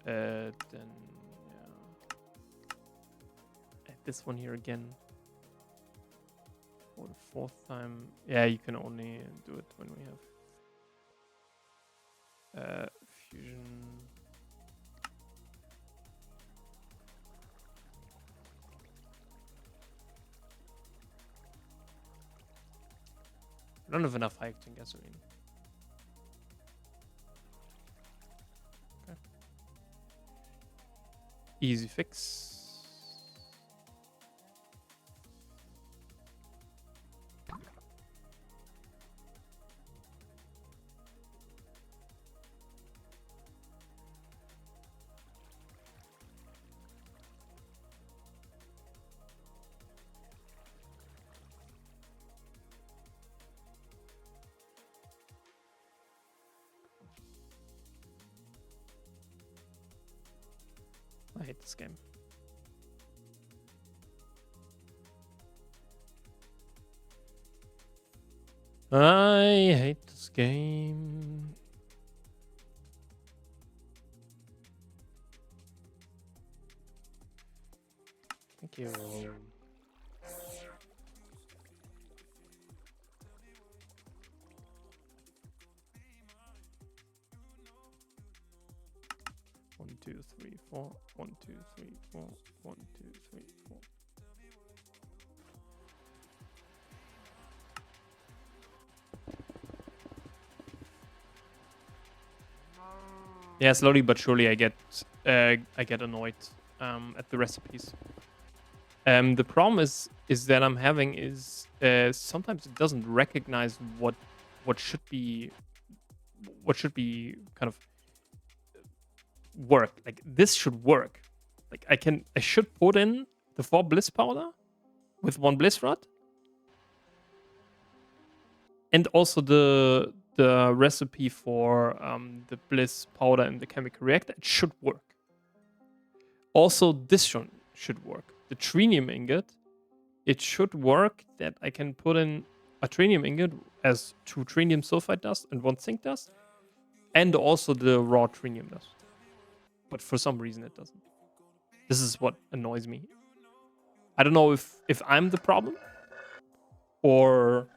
Speaker 1: Then yeah. Add this one here again. For the 4th time. Yeah, you can only do it when we have fusion. I don't have enough high-octane gasoline. Okay. Easy fix. I hate this game. I hate this game. Thank you. One, 2, 3, 4. 1, 2, 3, 4. 1, 2, 3, 4. Yeah, slowly but surely I get annoyed at the recipes. The problem is that I'm having is sometimes it doesn't recognize what should be kind of work. Like this should work. Like I should put in the 4 bliss powder with 1 bliss rod, and also the recipe for the bliss powder and the chemical reactor. It should work. Also, this should work. The trinium ingot, it should work that I can put in a trinium ingot as 2 trinium sulfide dust and 1 zinc dust, and also the raw trinium dust. But for some reason it doesn't. This is what annoys me. I don't know if I'm the problem, or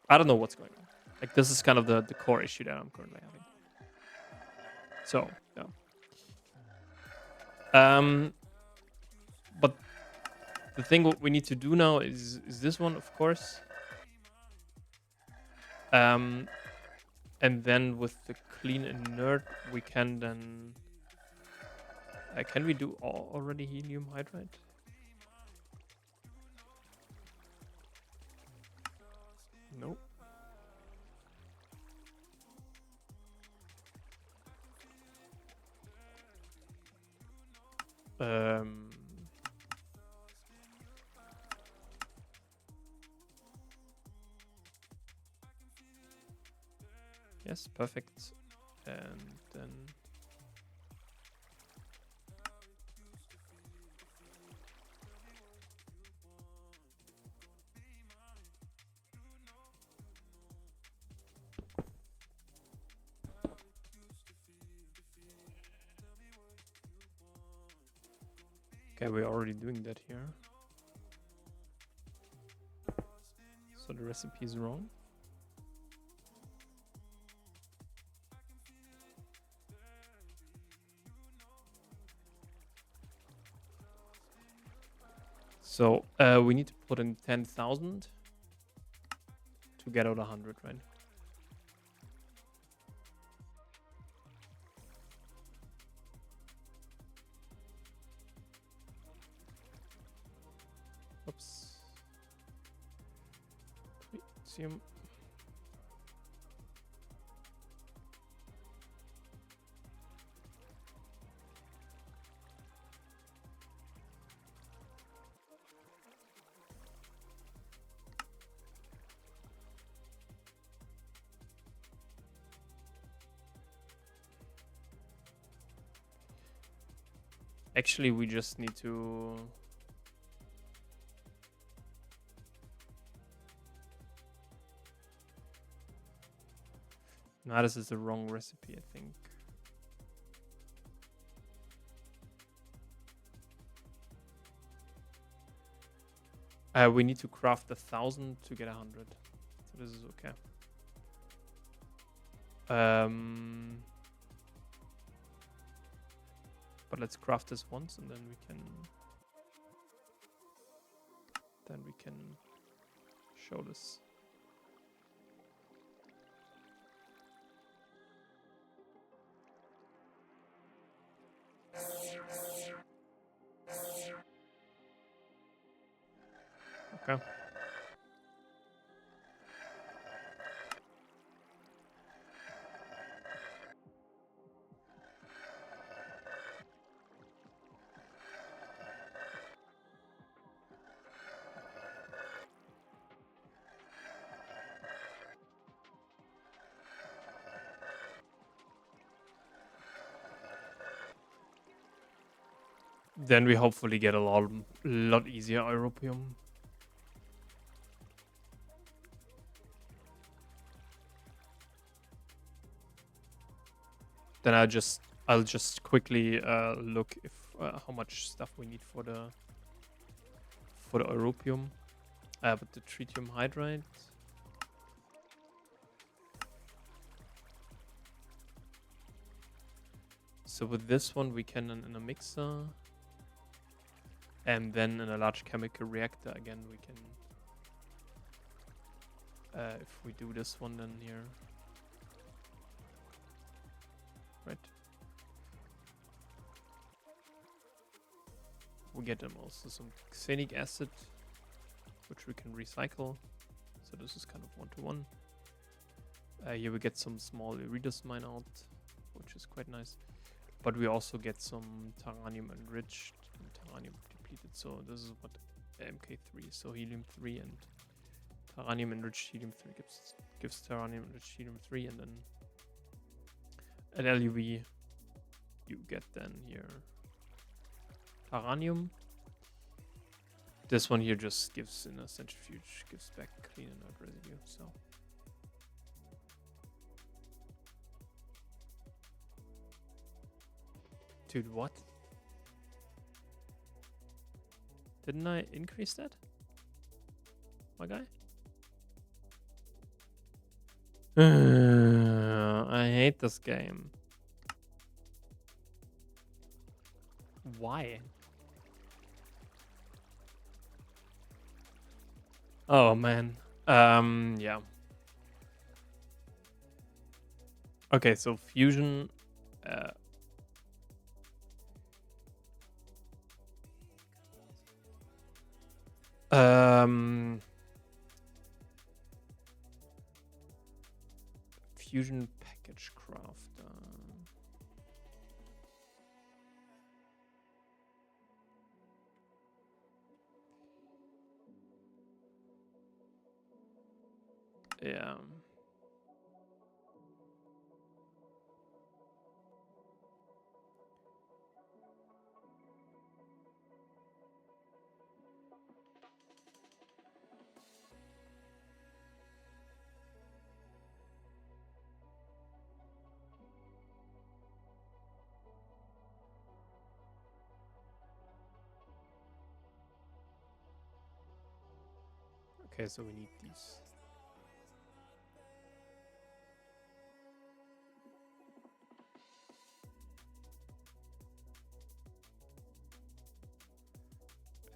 Speaker 1: I don't know what's going on. Like this is kind of the core issue that I'm currently having. So yeah. But the thing what we need to do now is this one, of course. And then with the clean inert, we can then. Can we do already helium hydride? Nope. Yes, perfect. And then okay, we're already doing that here. So the recipe is wrong. So we need to put in 10,000. to get out 100, right? Oops. Assume. Actually, we just need to... No, this is the wrong recipe, I think. We need to craft 1,000 to get 100. So this is okay. But let's craft this once and then we can show this. Okay. Then we hopefully get a lot easier Europium. Then I'll just quickly look if how much stuff we need for the Europium. But the tritium hydride. So with this one we can in a mixer. And then in a large chemical reactor again we can if we do this one then here. Right. We get them also some xenic acid, which we can recycle. So this is kind of 1-to-1. Here we get some small Iridium mine out, which is quite nice. But we also get some Taranium enriched and Taranium depleted. So this is what MK3, so helium-3 and Taranium enriched helium-3 gives Taranium enriched helium-3, and then at LUV you get then here Taranium. This one here just gives in a centrifuge, gives back clean inert residue. So dude, what? Didn't I increase that? My guy? I hate this game. Why? Oh man. Yeah. Okay, so fusion fusion package crafter. Yeah. Okay, so we need these.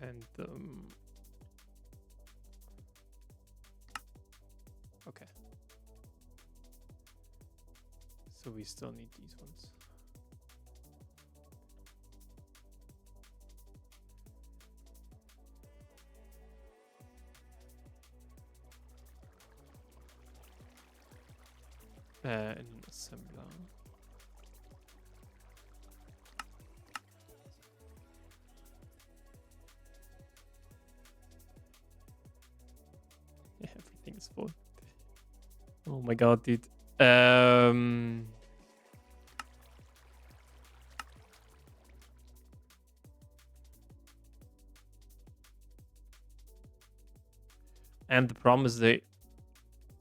Speaker 1: And Okay. So we still need these ones. In assembler. Yeah, everything is full. Oh my god, dude. And the problem is they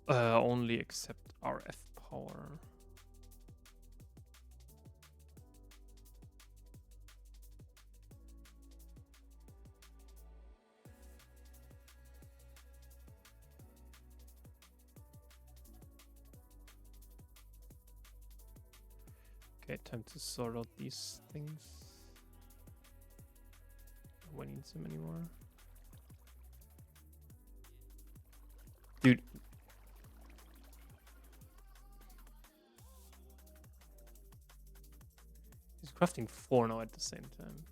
Speaker 1: only accept RF power. Okay, time to sort out these things. No one needs them anymore. Dude. He's crafting 4 now at the same time.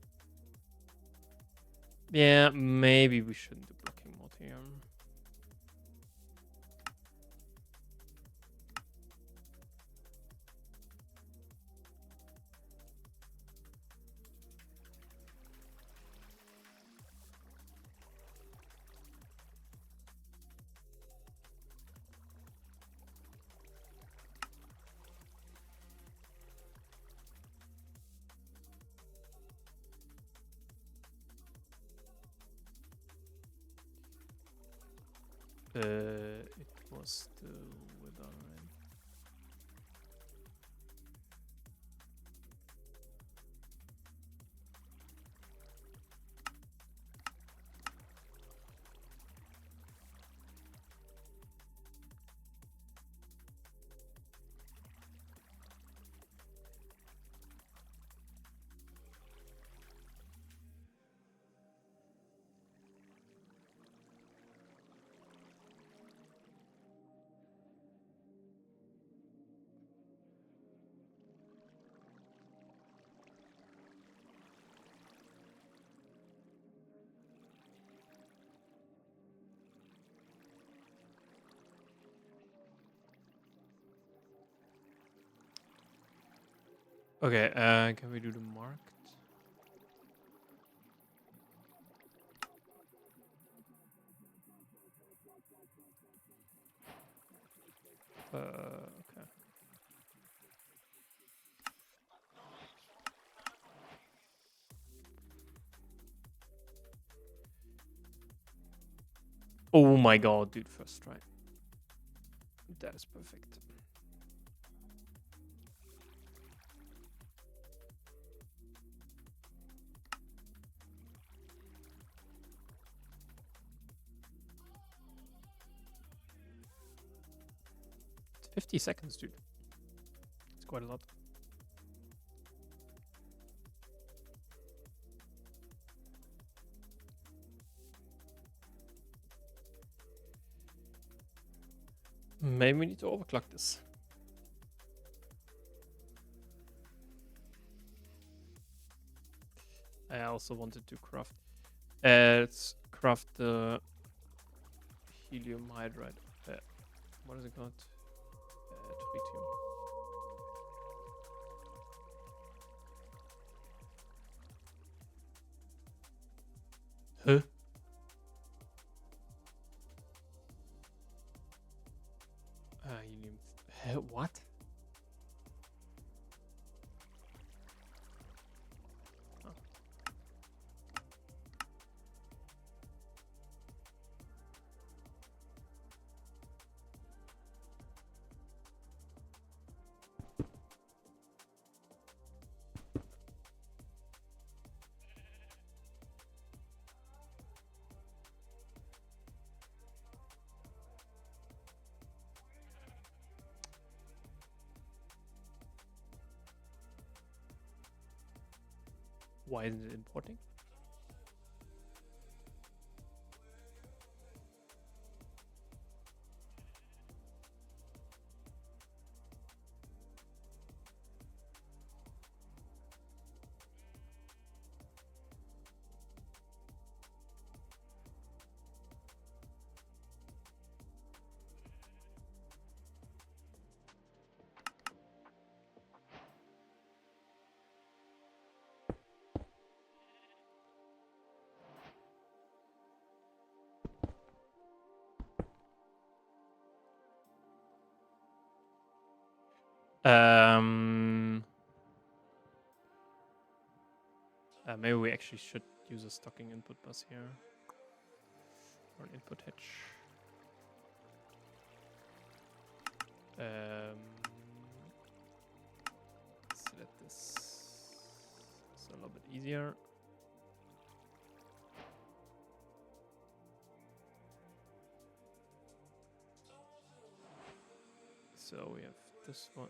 Speaker 1: Yeah, maybe we shouldn't do blocking mode here. It was the wither, right? Okay, can we do the marked? Okay. Oh my god, dude, first try. That is perfect. It's 50 seconds, dude. It's quite a lot. Maybe we need to overclock this. I also wanted to craft. Let's craft the helium hydride. What is it called? Tritium. Huh? Helium. What? Oh. Why isn't it importing? Maybe we actually should use a stocking input bus here. Or an input hedge. Select this. It's a little bit easier. So we have this one.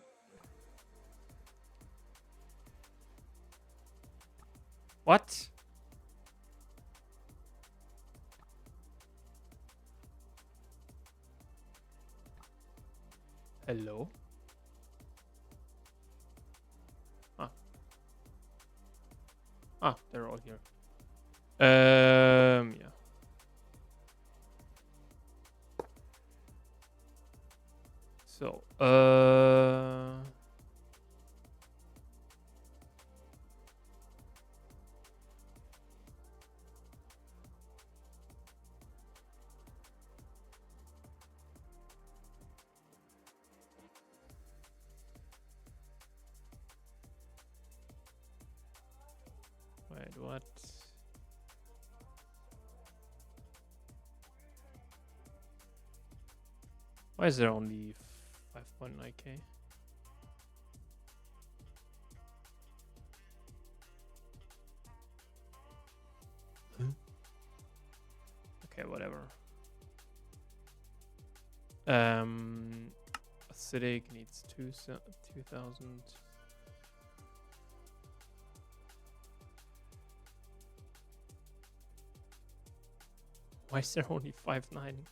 Speaker 1: What? Hello? Ah, they're all here. Yeah. So, wait, what? Why is there only 5.9k? Okay, whatever. Acidic needs 2,000. Why is there only 5.9?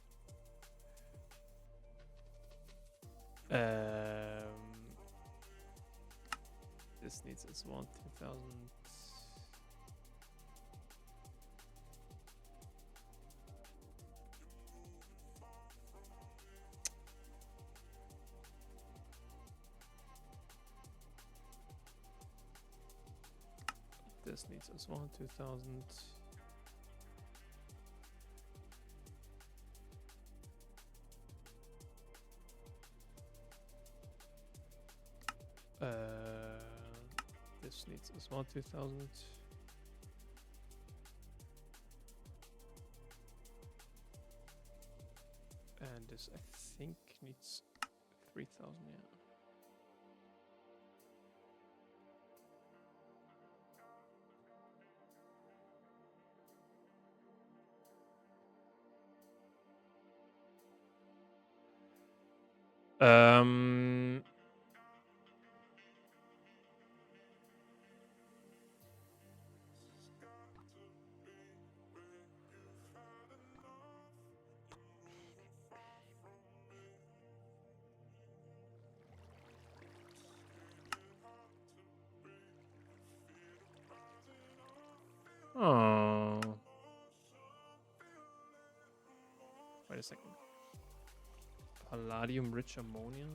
Speaker 1: This needs as well 2,000. This needs as well 2,000. This needs as well 2,000. And this, I think, needs 3,000, yeah. Oh. Wait a second. Palladium rich ammonia?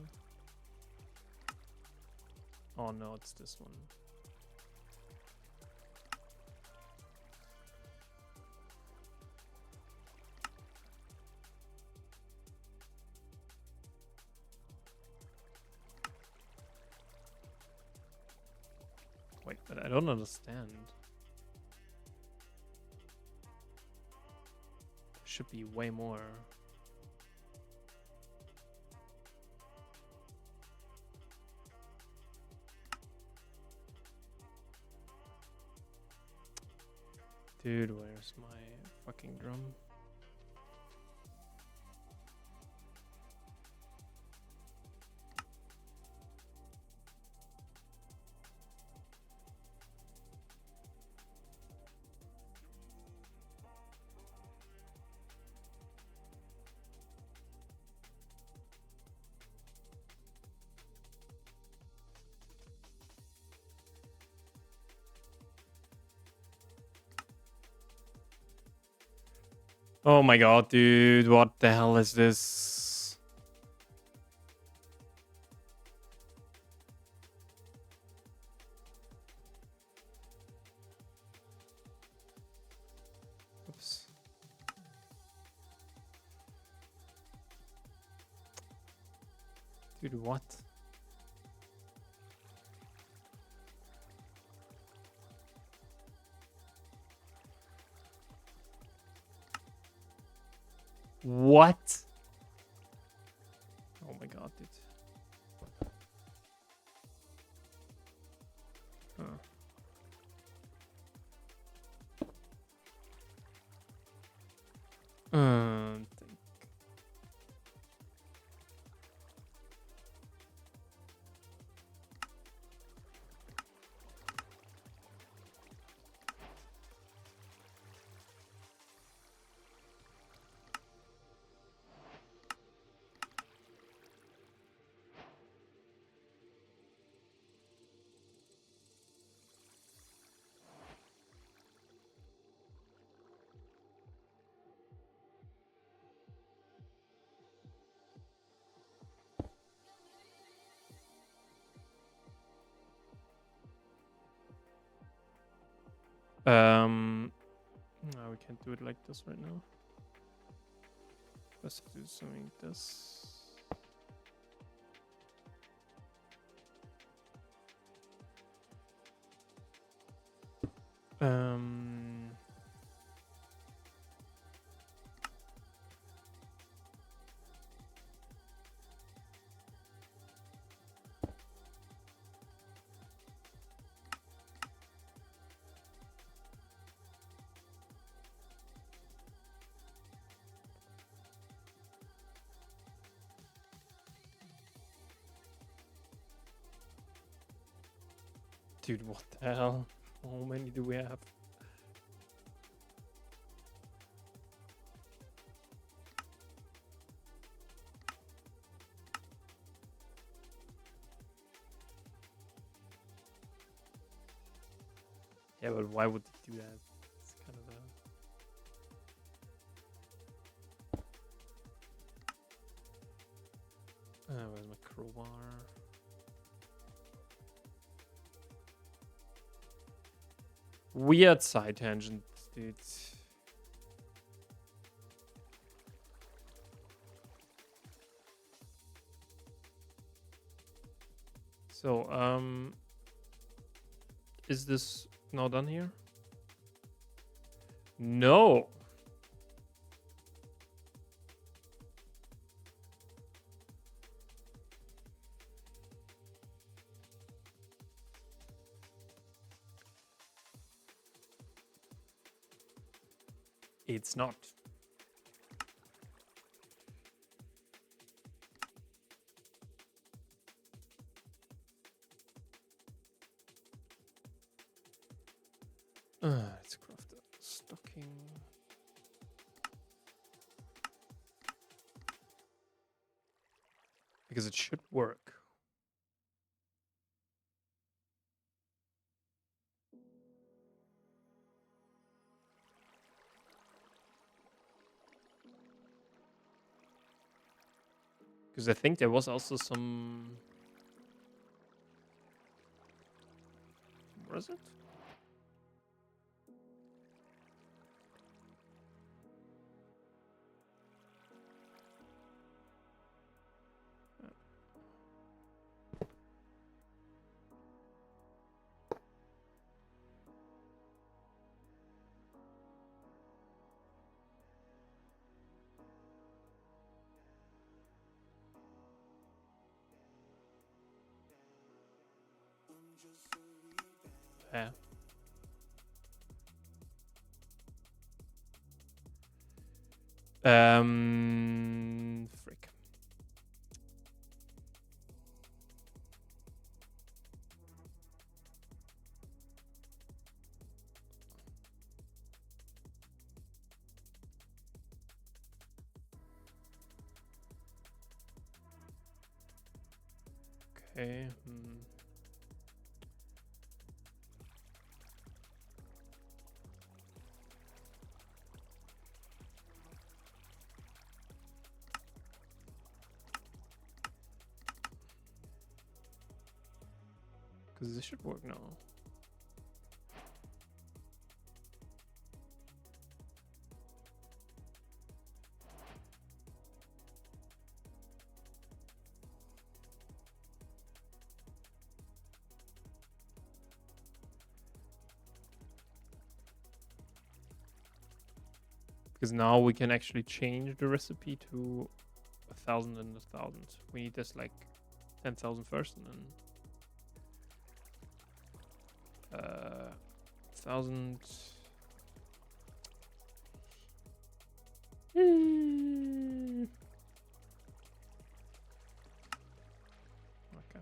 Speaker 1: Oh no, it's this one. Wait, but I don't understand. Should be way more. Dude, where's my fucking drum? Oh my god, dude, what the hell is this? Oops. Dude, what? What? Oh my god, dude. Huh. No, we can't do it like this right now. Let's do something like this. Dude, what the hell? How many do we have? Yeah, but why would they do that? It's kind of a... where's my crowbar? Weird side tangent, dude. So, is this now done here? No. It's not. Let's craft a stocking. Because it should work. Because I think there was also some... Where is it? Yeah. Frick. Okay. Because this should work now. Because now we can actually change the recipe to 1,000 and 1,000. We need this like 10,000 first, and then 1,000. Okay.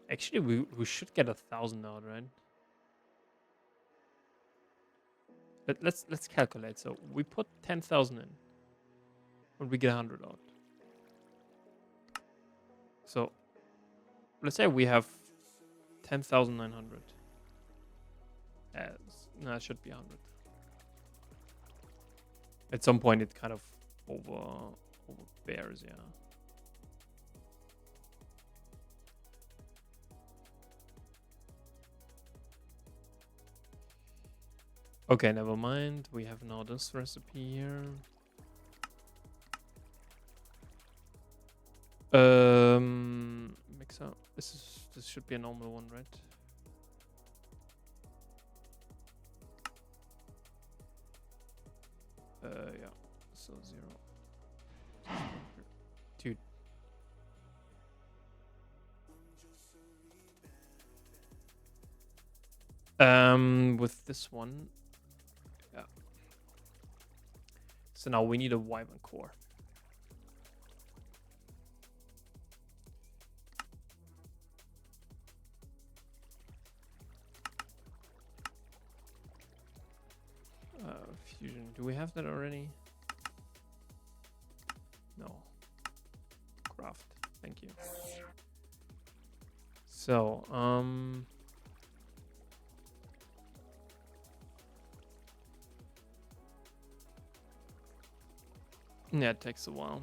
Speaker 1: Actually, we should get 1,000 out, right? Let's calculate. So we put 10,000 in, and we get 100 out. So let's say we have 10,900. No, it should be 100. At some point, it kind of overbears, yeah. Okay, never mind. We have now this recipe here. Mixer. This should be a normal one, right? Yeah. So 0. Dude. With this one. Yeah. So now we need a Wyvern core. Fusion. Do we have that already? No. Craft. Thank you. So, yeah, it takes a while.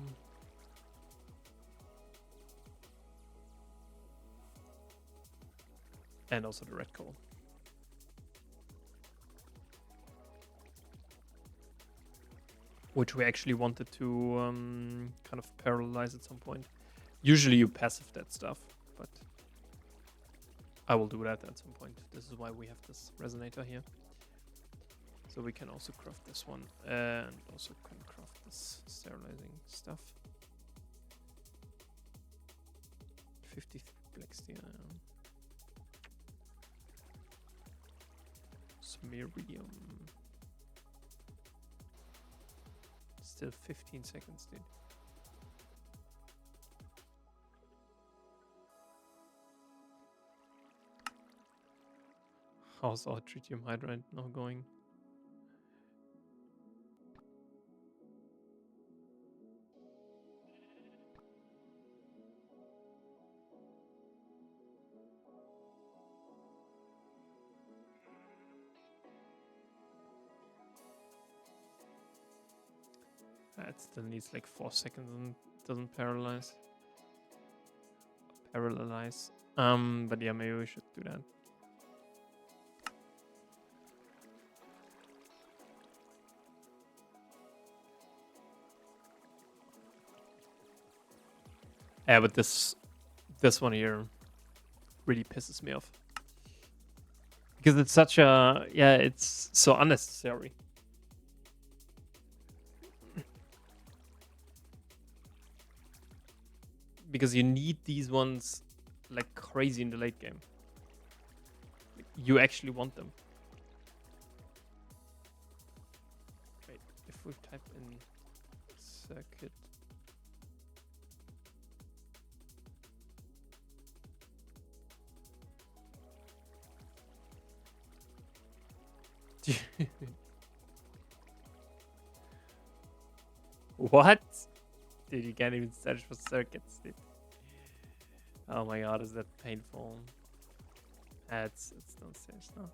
Speaker 1: And also the red coal. Which we actually wanted to kind of parallelize at some point. Usually you passive that stuff, but I will do that at some point. This is why we have this resonator here. So we can also craft this one and also can craft this sterilizing stuff. 50 black steel. Smeridium. Still 15 seconds, dude. How's our tritium hydride now going? It still needs like 4 seconds and doesn't paralyze. But yeah, maybe we should do that. Yeah, but this one here really pisses me off. Because it's such a, yeah, it's so unnecessary. Because you need these ones like crazy in the late game. You actually want them. Wait, if we type in circuit. What? Dude, you can't even search for circuits, dude. Oh my god, is that painful? It's downstairs now.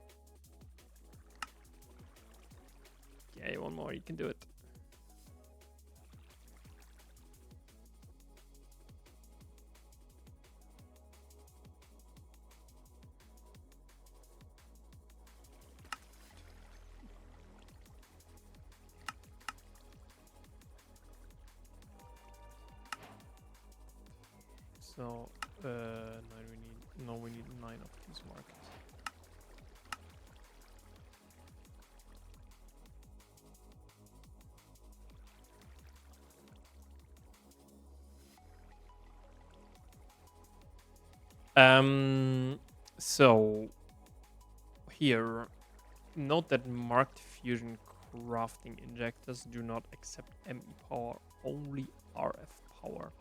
Speaker 1: Yeah, one more, you can do it. So, now we need no, we need 9 of these markers. So here, note that marked fusion crafting injectors do not accept ME power, only RF power.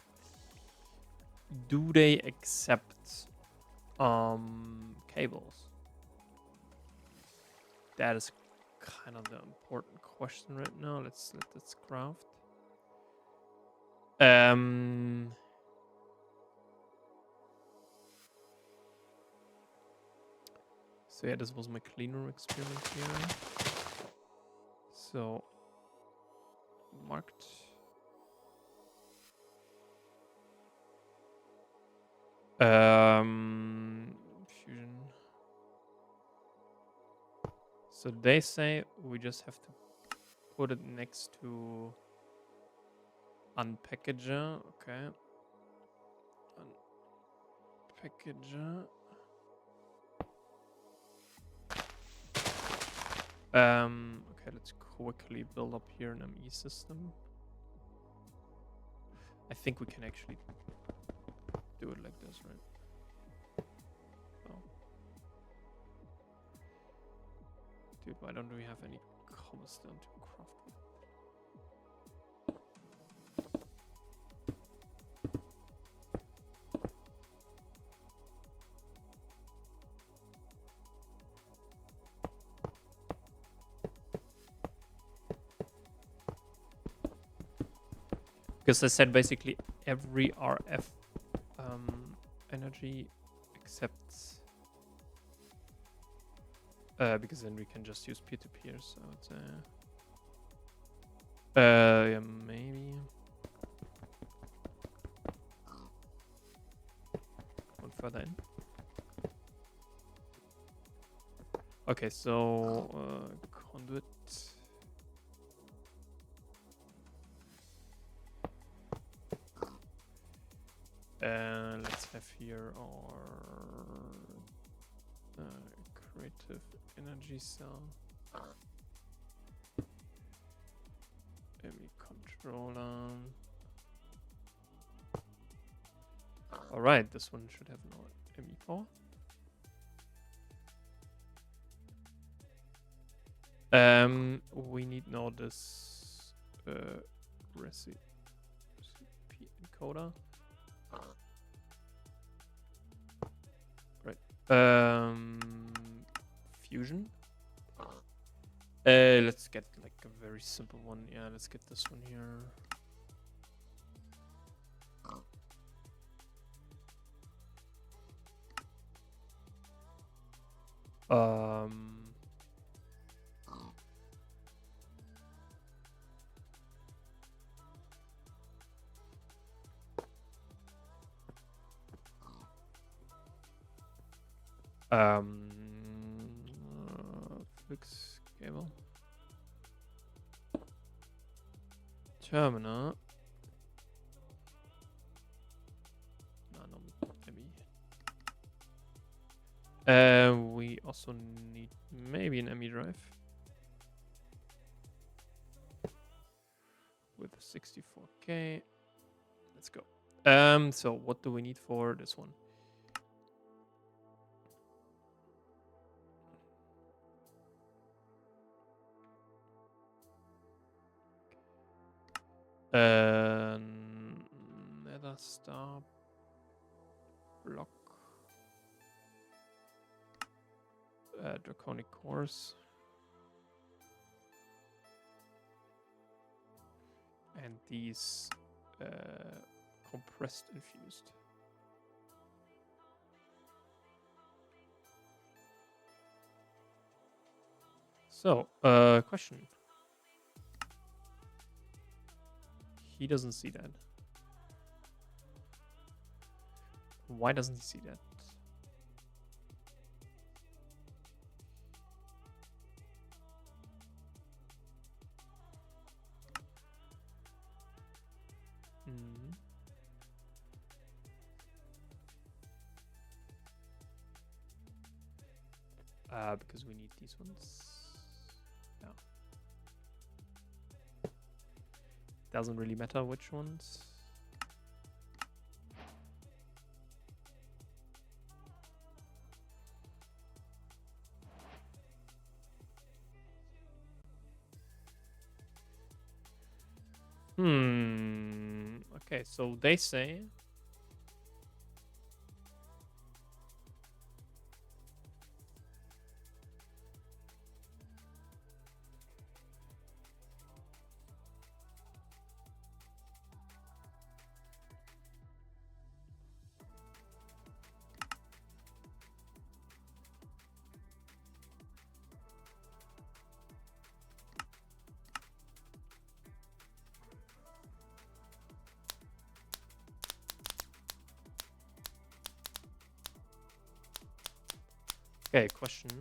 Speaker 1: Do they accept cables? That is kind of the important question right now. Let's let this craft. So yeah, this was my clean room experiment here. So marked. Fusion. So they say we just have to put it next to unpackager. Okay. Unpackager. Okay, let's quickly build up here an ME system. I think we can actually do it like this, right? Oh. Dude, why don't we have any cobblestone to craft with? Because I said basically every RF energy except because then we can just use peer-to-peer. So it's yeah, maybe one further in. Okay, so conduit. Let's have here our creative energy cell. ME controller. Alright, this one should have no ME power. We need now this recipe encoder. Right. Fusion. Let's get like a very simple one. Yeah, let's get this one here. Fix cable. Terminal. No, ME. We also need maybe an ME drive with 64K. Let's go. So what do we need for this one? Nether star block. Draconic cores. And these compressed infused. So, question. He doesn't see that. Why doesn't he see that? because we need these ones. Yeah. Doesn't really matter which ones. Okay, so they say okay, question.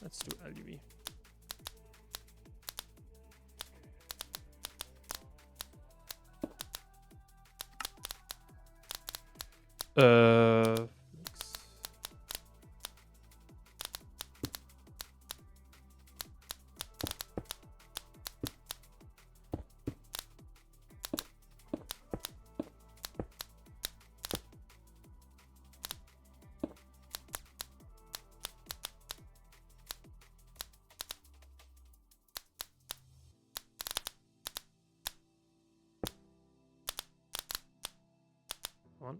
Speaker 1: Let's do LUV. Uh, one.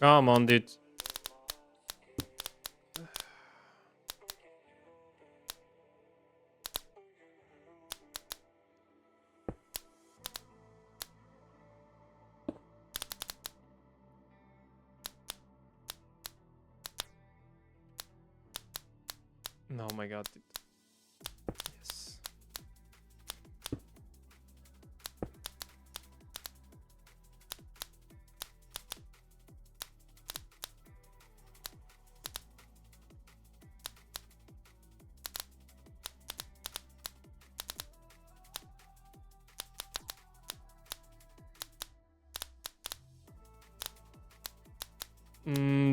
Speaker 1: Come on, dude. Oh my god, dude. Yes.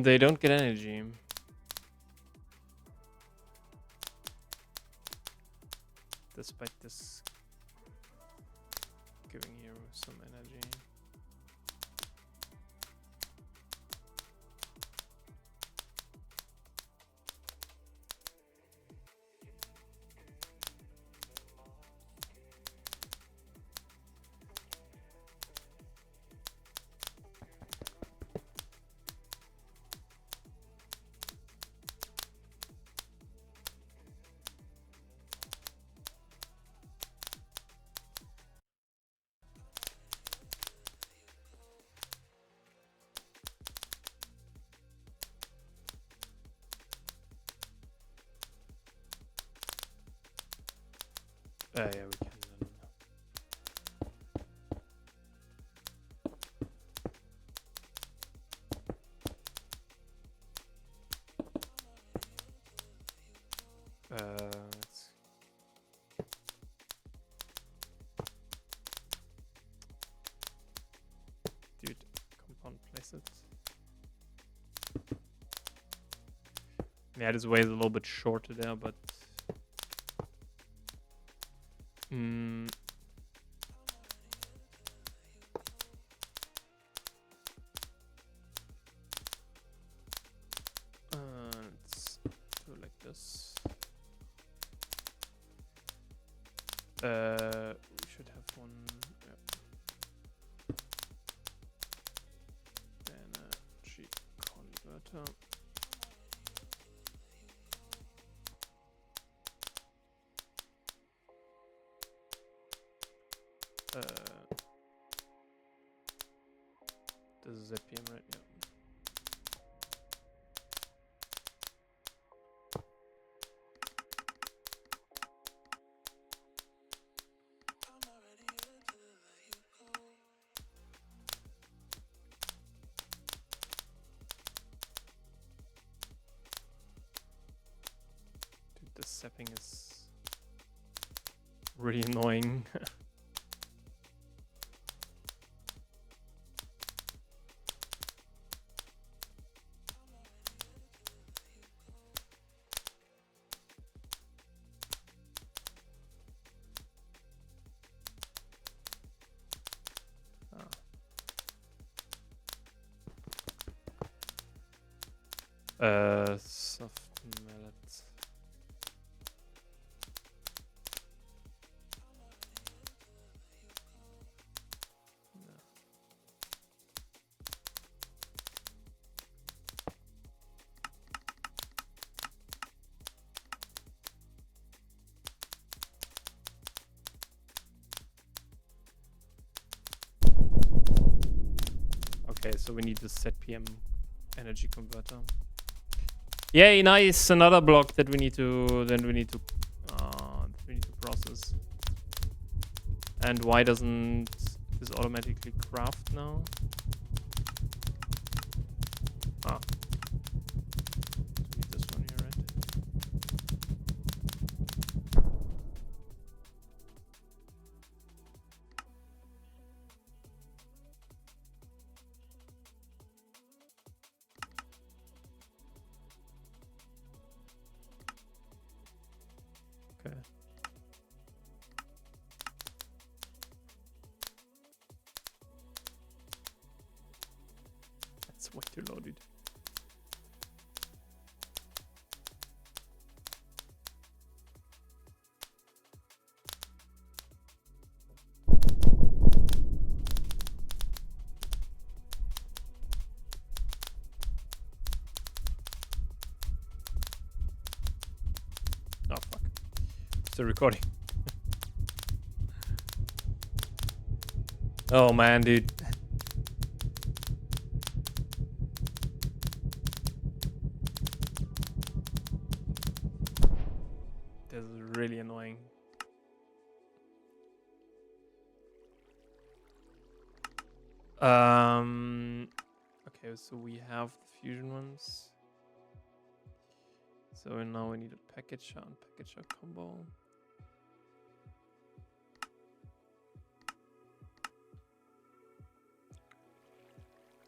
Speaker 1: They don't get energy. Despite this giving you some energy. Yeah, we can then. Let's... Dude, compound place it. Yeah, this way is a little bit shorter there, but let's do it like this. We should have one. Yeah. Energy converter. This is ZPM, right? Yeah. zapping is really annoying. Soft mallet. No. Okay, so we need the set PM energy converter. Yay, nice! Another block that we need to process. And why doesn't this automatically craft now? Ah, we need this one here, right? Okay. That's way too low, dude. Oh, fuck. Still recording. Oh, man, dude. This is really annoying. Okay, so we have the fusion ones. So now we need a packager and packager combo.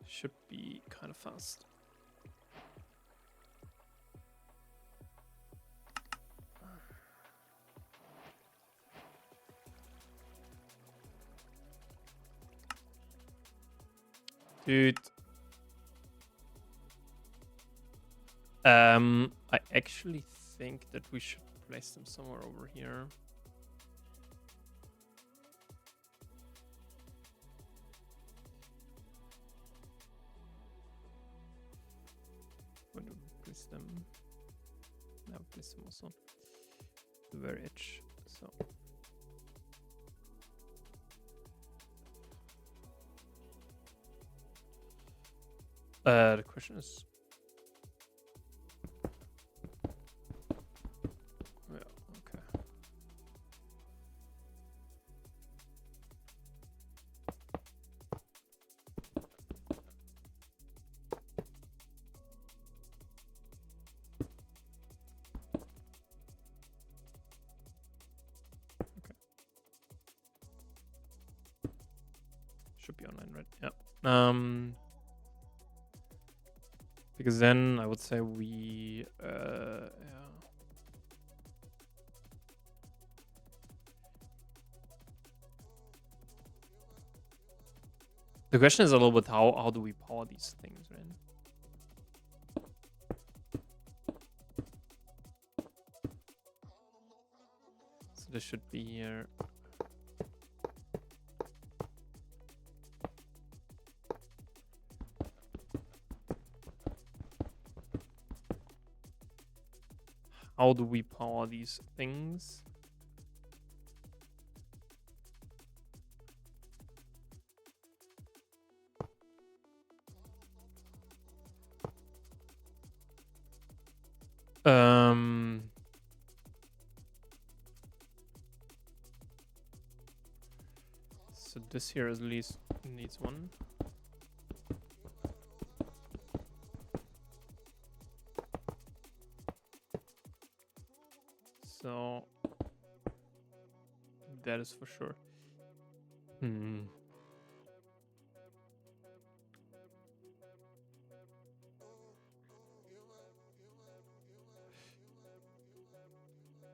Speaker 1: Should be kind of fast. Dude. I actually think that we should place them somewhere over here. When do we place them? Now place them also the very edge. So. The question is. Yeah, okay. Okay. Should be online, right? Yeah. Because then I would say we, yeah. The question is a little bit how do we power these things, right? So this should be here. How do we power these things? So this here at least needs one. That is for sure.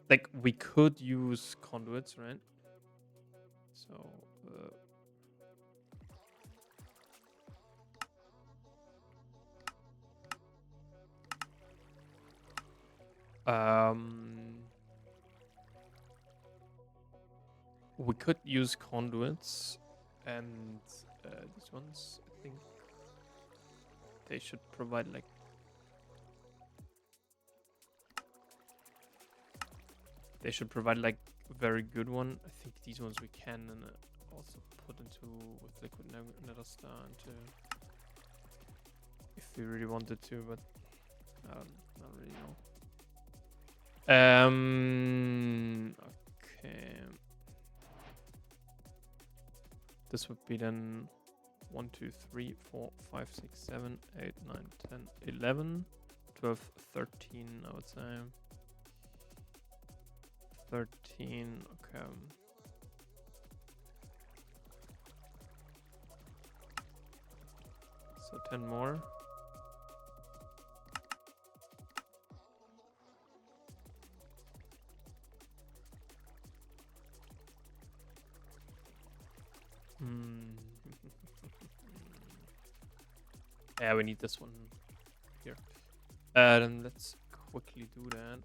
Speaker 1: Like, we could use conduits, right? So, we could use conduits, and these ones, I think they should provide like a very good one. I think these ones we can also put into with liquid nether star into if we really wanted to, but I don't really know. Okay. This would be then 1, 2, 3, 4, 5, 6, 7, 8, 9, 10, 11, 12, 13, I would say. 13, okay. So 10 more. Yeah, we need this one here. Then let's quickly do that.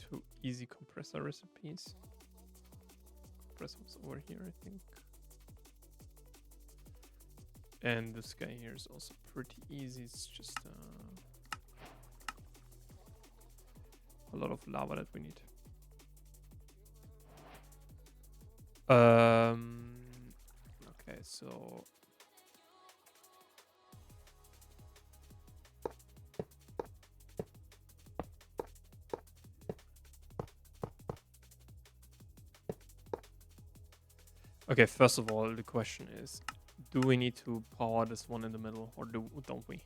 Speaker 1: Two easy compressor recipes. Compressors over here, I think. And this guy here is also pretty easy. It's just a lot of lava that we need. Okay, so okay, first of all, the question is, do we need to power this one in the middle, or don't we?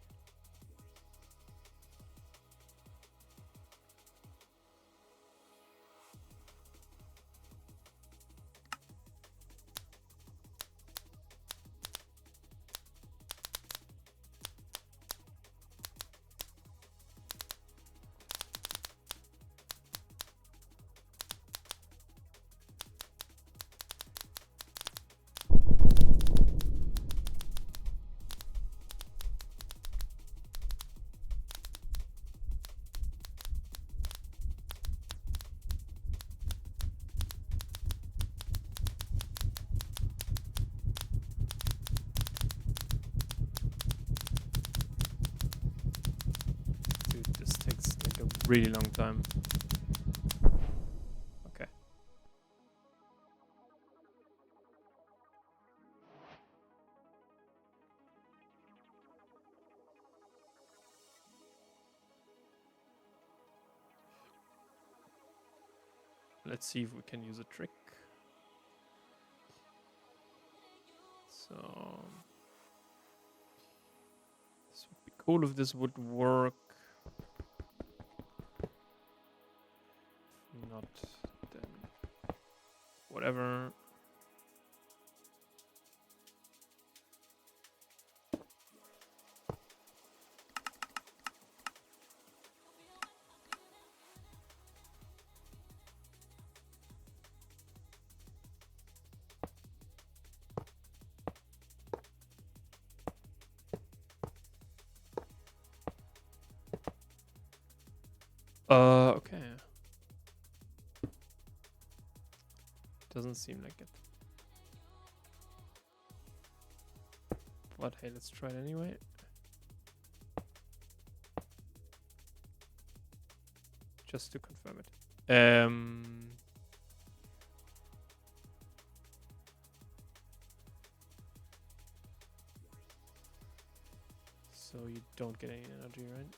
Speaker 1: Dude, this takes like a really long time. Okay. Let's see if we can use a trick. So this would be cool if this would work. If not, then whatever. Okay. Doesn't seem like it. But hey, let's try it anyway. Just to confirm it. So you don't get any energy, right?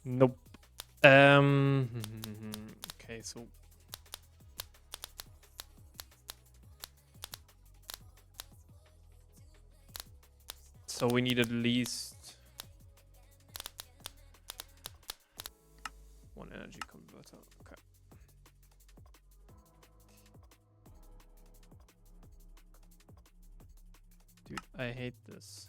Speaker 1: Nope. Okay, so So we need at least one energy converter. Okay. Dude, I hate this.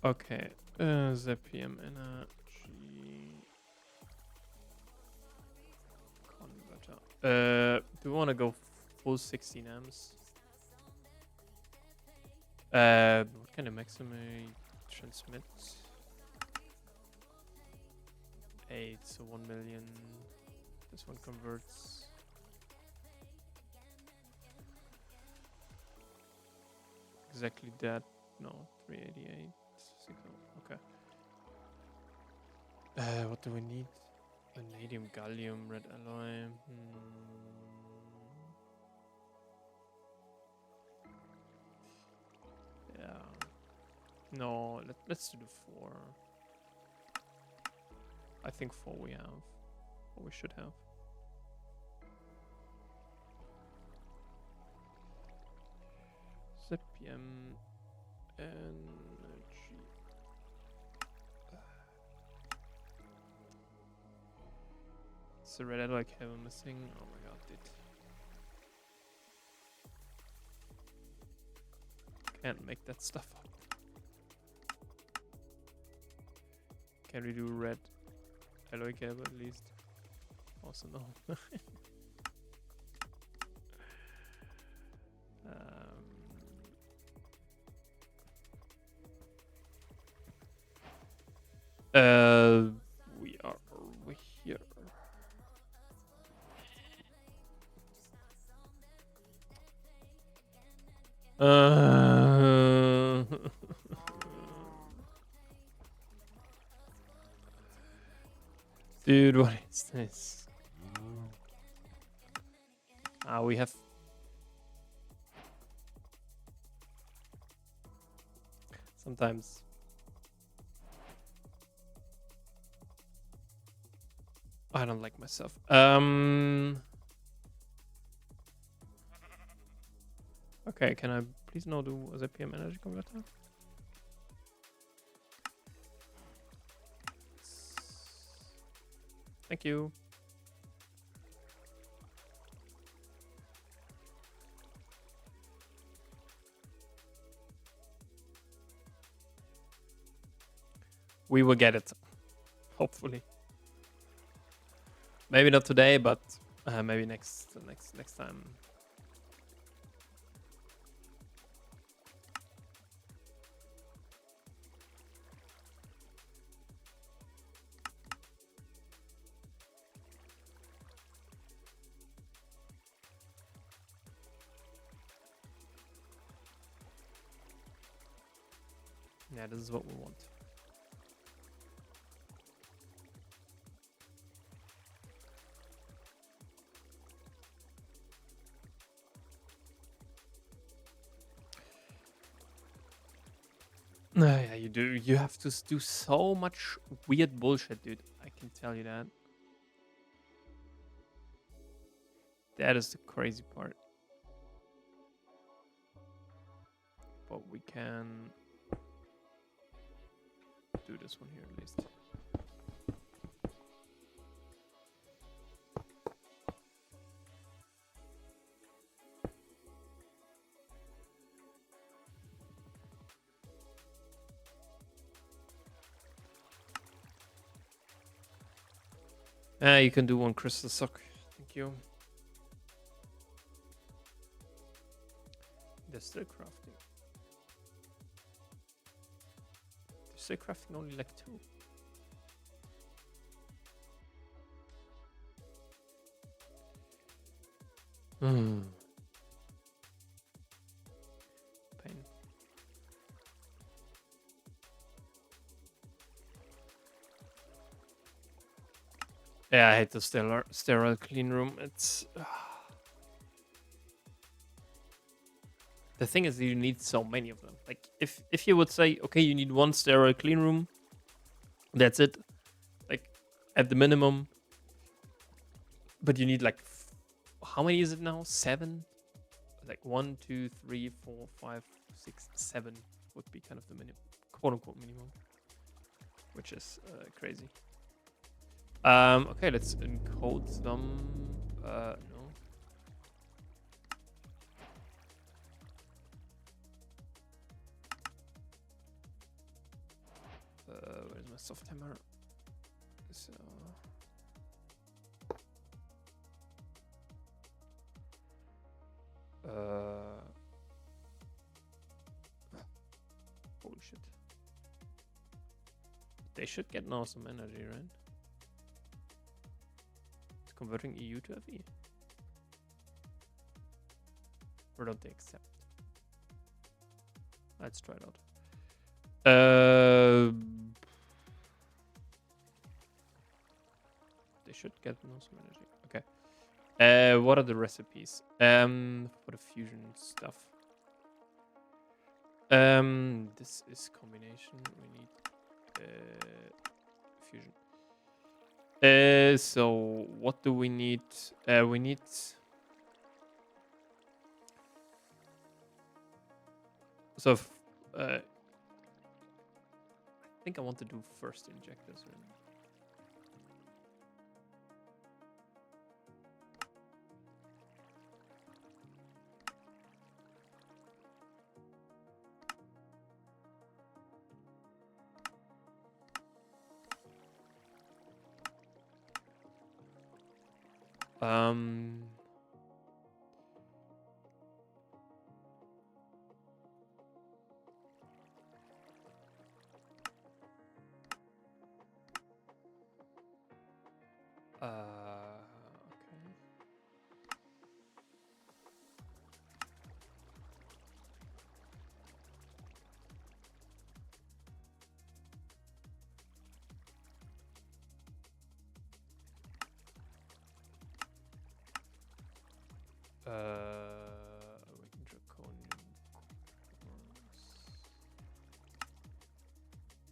Speaker 1: Okay. ZPM energy converter. Do we want to go full 16 amps? What can the maximum transmit? 8, so 1 million. This one converts. Exactly that. No, 388. 60, okay. What do we need? Vanadium, gallium, red alloy. Yeah. No, let's do the 4. I think 4 we have. 4 we should have. ZPM energy. It's a red alloy cable missing. Oh my god, dude. Can't make that stuff up. Can we do red alloy cable at least? Also no. We are over here. Dude, what is this? We have... Sometimes... I don't like myself. Okay, can I please now do a ZPM energy converter? Thank you. We will get it, hopefully. Maybe not today, but maybe next time. Yeah, this is what we want. Yeah, you do. You have to do so much weird bullshit, dude. I can tell you that. That is the crazy part. But we can do this one here at least. You can do one crystal sock. Thank you. They're still crafting. They're still crafting only like 2. Pain. Yeah, I hate the sterile clean room. It's the thing is you need so many of them. Like if you would say, okay, you need 1 sterile clean room, that's it. Like at the minimum. But you need like how many is it now? 7? Like 1, 2, 3, 4, 5, 6, 7 would be kind of the minimum, quote unquote minimum, which is crazy. Okay, let's encode them. No. Where's my soft hammer? So. Holy shit. They should get now some energy, right? It's converting EU to FE. Or don't they accept? Let's try it out. They should get now some energy. Okay. What are the recipes? For the fusion stuff. This is combination. We need fusion. So what do we need? We need so I think I want to do first injectors. Right?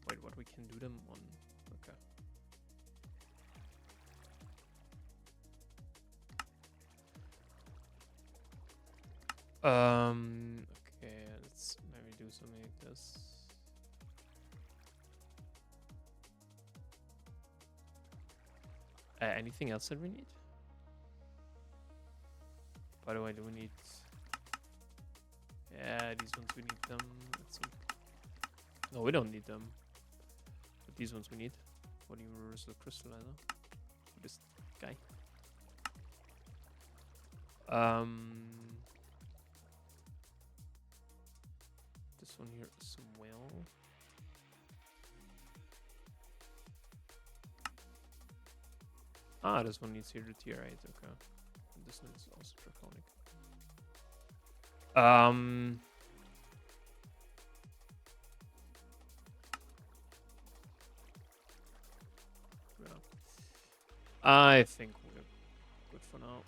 Speaker 1: Wait, what we can do them on? Okay. Okay, let's maybe do something like this. Anything else that we need? By the way, do we need... Yeah, these ones we need them. Let's see. No, we don't need them. But these ones we need for the universal crystallizer. For this guy. This one here as well. Ah, this one needs here the tier 8, okay. And this one is also draconic. Yeah. I think we're good for now.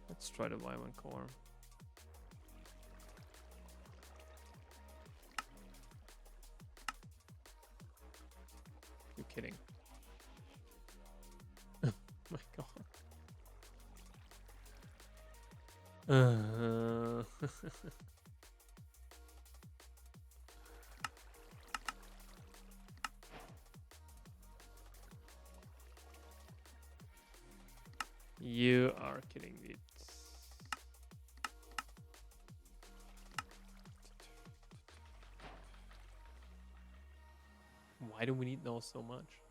Speaker 1: Let's try the Y1 core. You're kidding. Oh my god. You are kidding me. Why do we need those so much?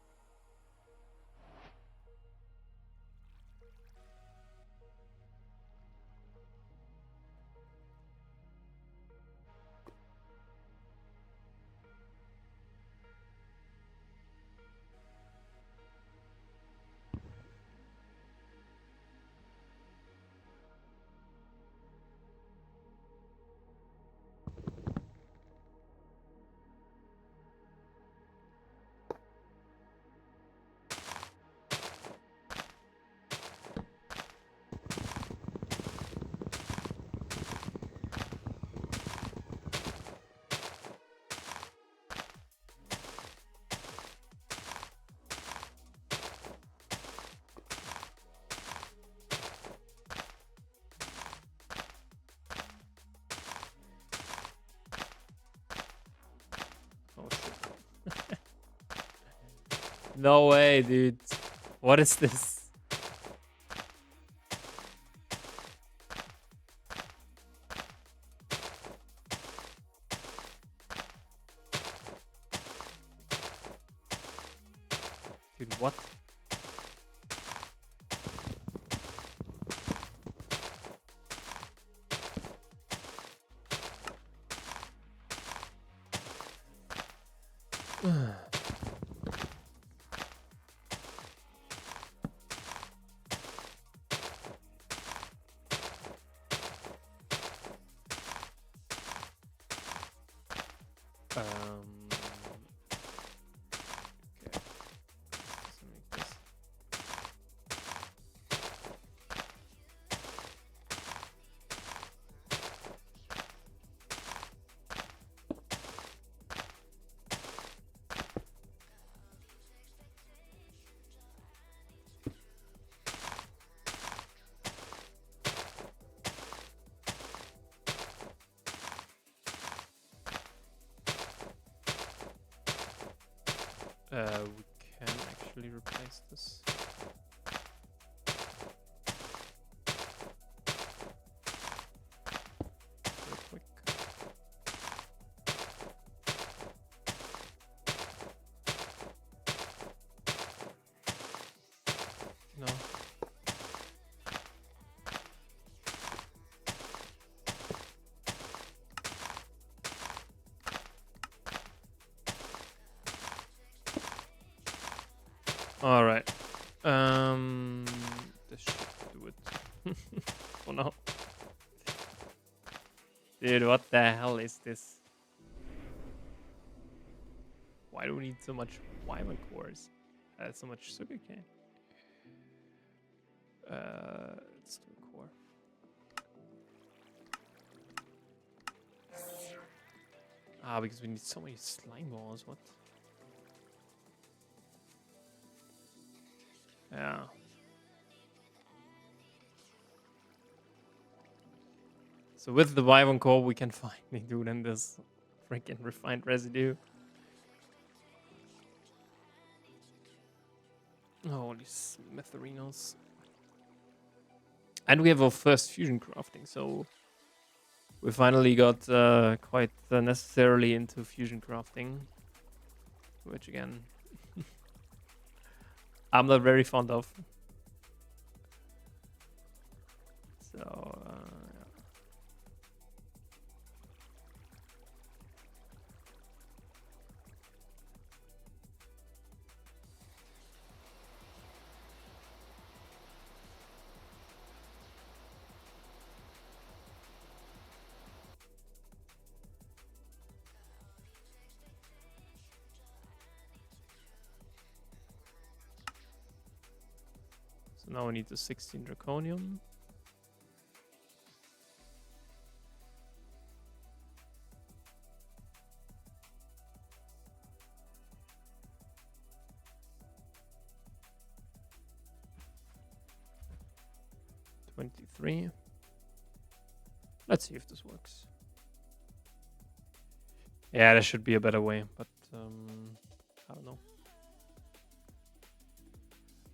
Speaker 1: No way, dude. What is this? Dude, what? We can actually replace this. Real quick. No. All right. This should do it. Oh no. Dude, what the hell is this? Why do we need so much Wyvern cores? So much sugarcane. Let's do a core. Ah, because we need so many slime balls. What? Yeah. So with the Wyvern core, we can finally do then this freaking refined residue. Holy smitherinos. And we have our first fusion crafting, so we finally got quite necessarily into fusion crafting, which again, I'm not very fond of. So, yeah. So now we need the 16 draconium. $23. Let's see if this works. Yeah, there should be a better way, but I don't know.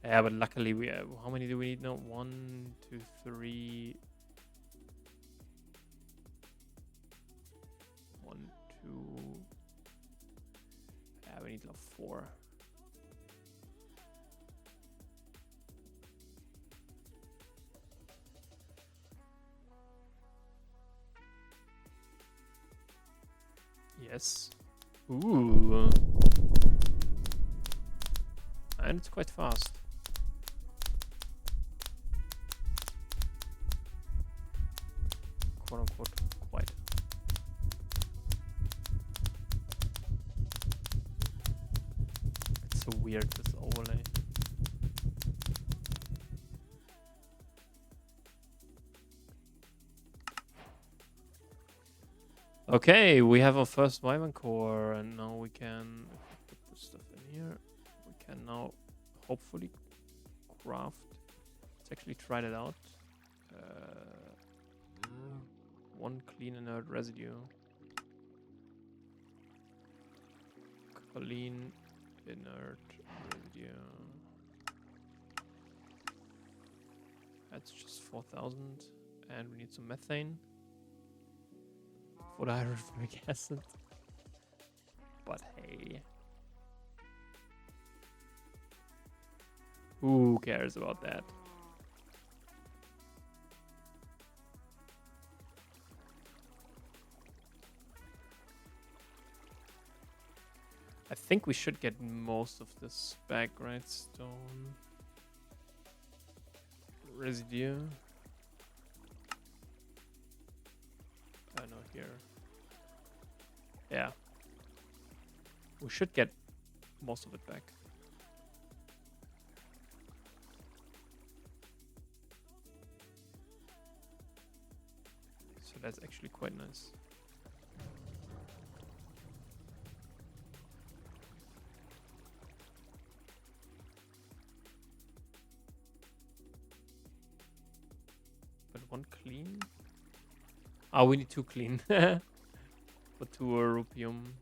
Speaker 1: Yeah, but luckily we have, how many do we need now? 1, 2, 3. 1, 2. Yeah, we need like 4. Yes. Ooh. And it's quite fast. Quote unquote, quite. It's so weird, this overlay. Okay, we have our first Wyvern core, and now we can put this stuff in here. We can now hopefully craft. Let's actually try that out. 1 clean inert residue. Clean inert residue. That's just 4,000, and we need some methane for the hydrofluoric acid. But hey, who cares about that? I think we should get most of this back, right? Stone residue. I know here. Yeah. We should get most of it back. So that's actually quite nice. But one clean? Ah, we need two clean. For 2 rupium.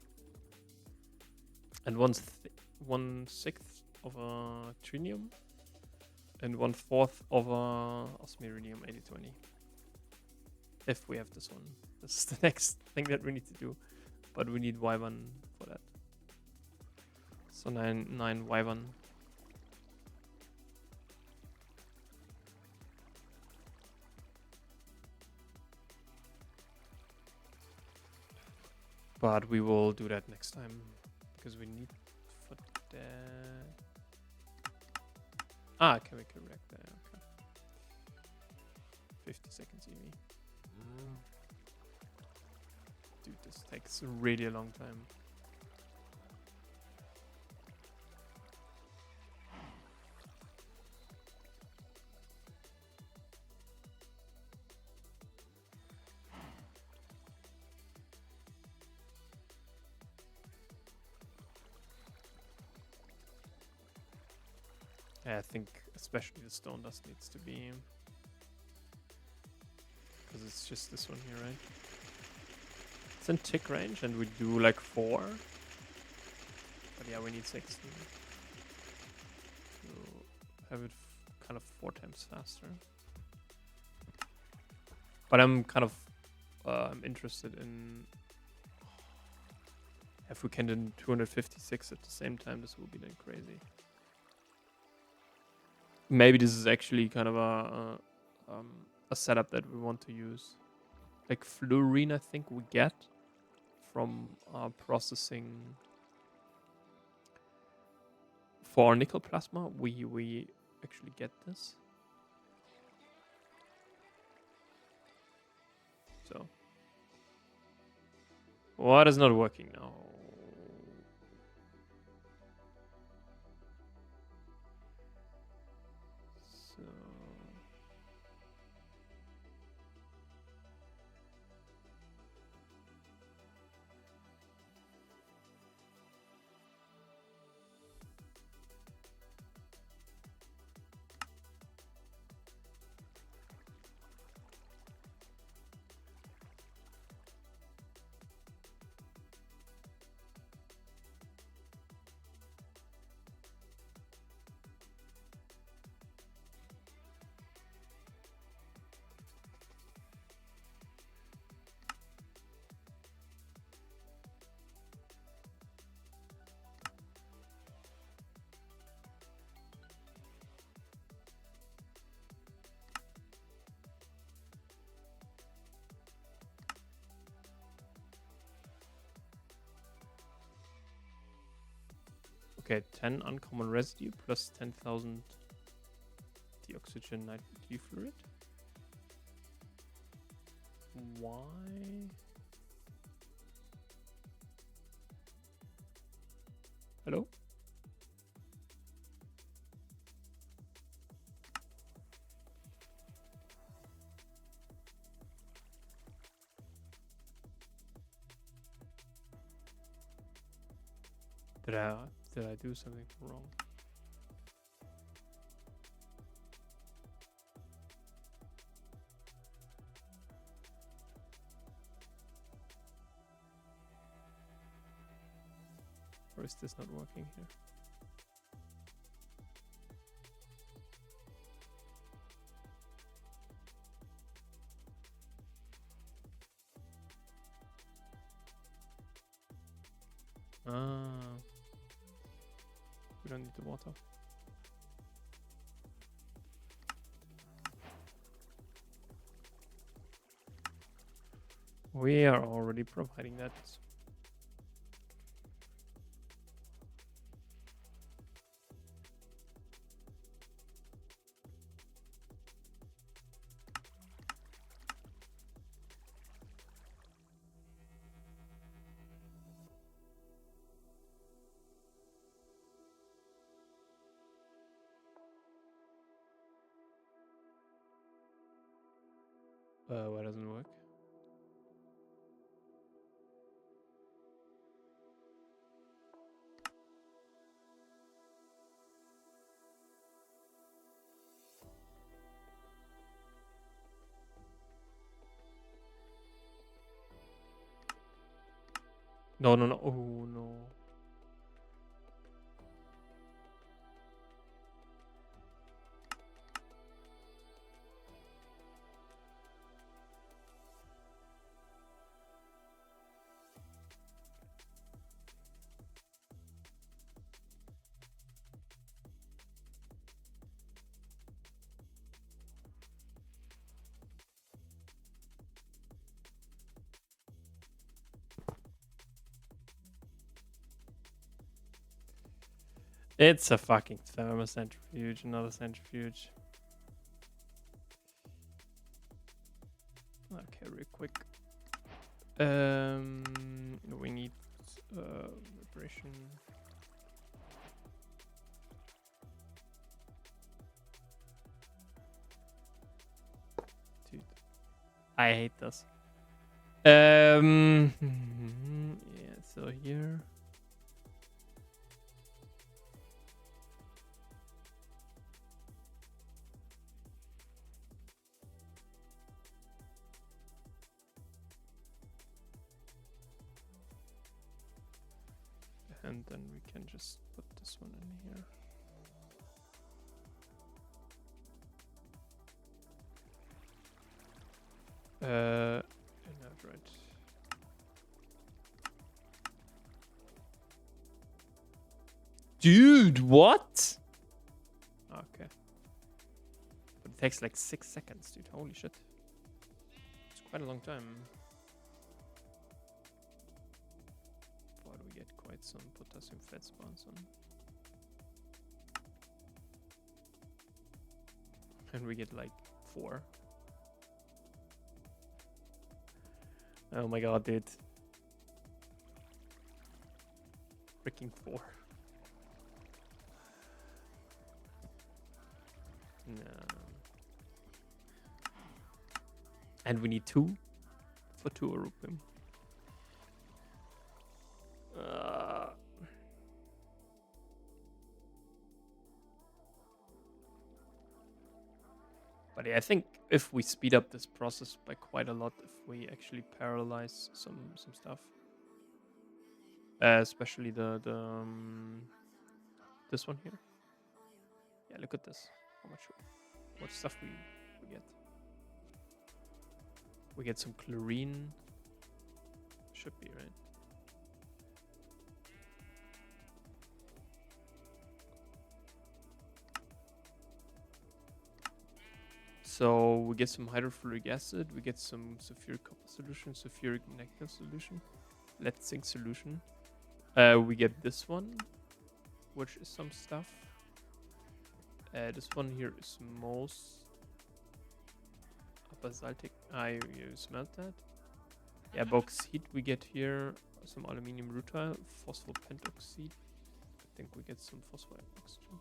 Speaker 1: And 1/6 of a trinium. And 1/4 of a osmiridium 8020. If we have this one. This is the next thing that we need to do. But we need Y1 for that. So 9 Y1. But we will do that next time. Because we need for that. Ah, chemical reactor. Okay. 50 seconds EV. Dude, this takes really a long time. Yeah, I think especially the stone dust needs to be, because it's just this one here, right? It's in tick range, and we do like 4. But yeah, we need 6 to have it kind of 4 times faster. But I'm kind of I'm interested in if we can do 256 at the same time. This will be then crazy. Maybe this is actually kind of a setup that we want to use. Like fluorine, I think we get from processing for our nickel plasma. We actually get this. So what is not working now? So okay, 10 uncommon residue plus 10,000 deoxygen fluoride. Why? Hello? Did I do something wrong? Or is this not working here? Ah. We don't need the water. We are already providing that. Why doesn't it work? No, no, no. Oh, no. It's a fucking thermocentrifuge, another centrifuge. Okay, real quick. We need vibration. Dude, I hate this. Yeah, so here. And then we can just put this one in here. Right. Dude, what? Okay. But it takes like 6 seconds, dude. Holy shit. It's quite a long time. Boy, do we get quite some potassium feldspars on. And we get like 4. Oh my god, dude. Freaking 4. No. And we need 2 for 2 rupium. But yeah, I think if we speed up this process by quite a lot, if we actually parallelize some stuff, especially the this one here. Yeah, look at this. How much stuff we get. We get some chlorine. Should be right. So we get some hydrofluoric acid, we get some sulfuric copper solution, sulfuric nectar solution, lead zinc solution. We get this one, which is some stuff. This one here is most basaltic. You smelt that? Yeah, bauxite we get here, some aluminium rutile, phosphopentoxide. I think we get some phosphide oxygen.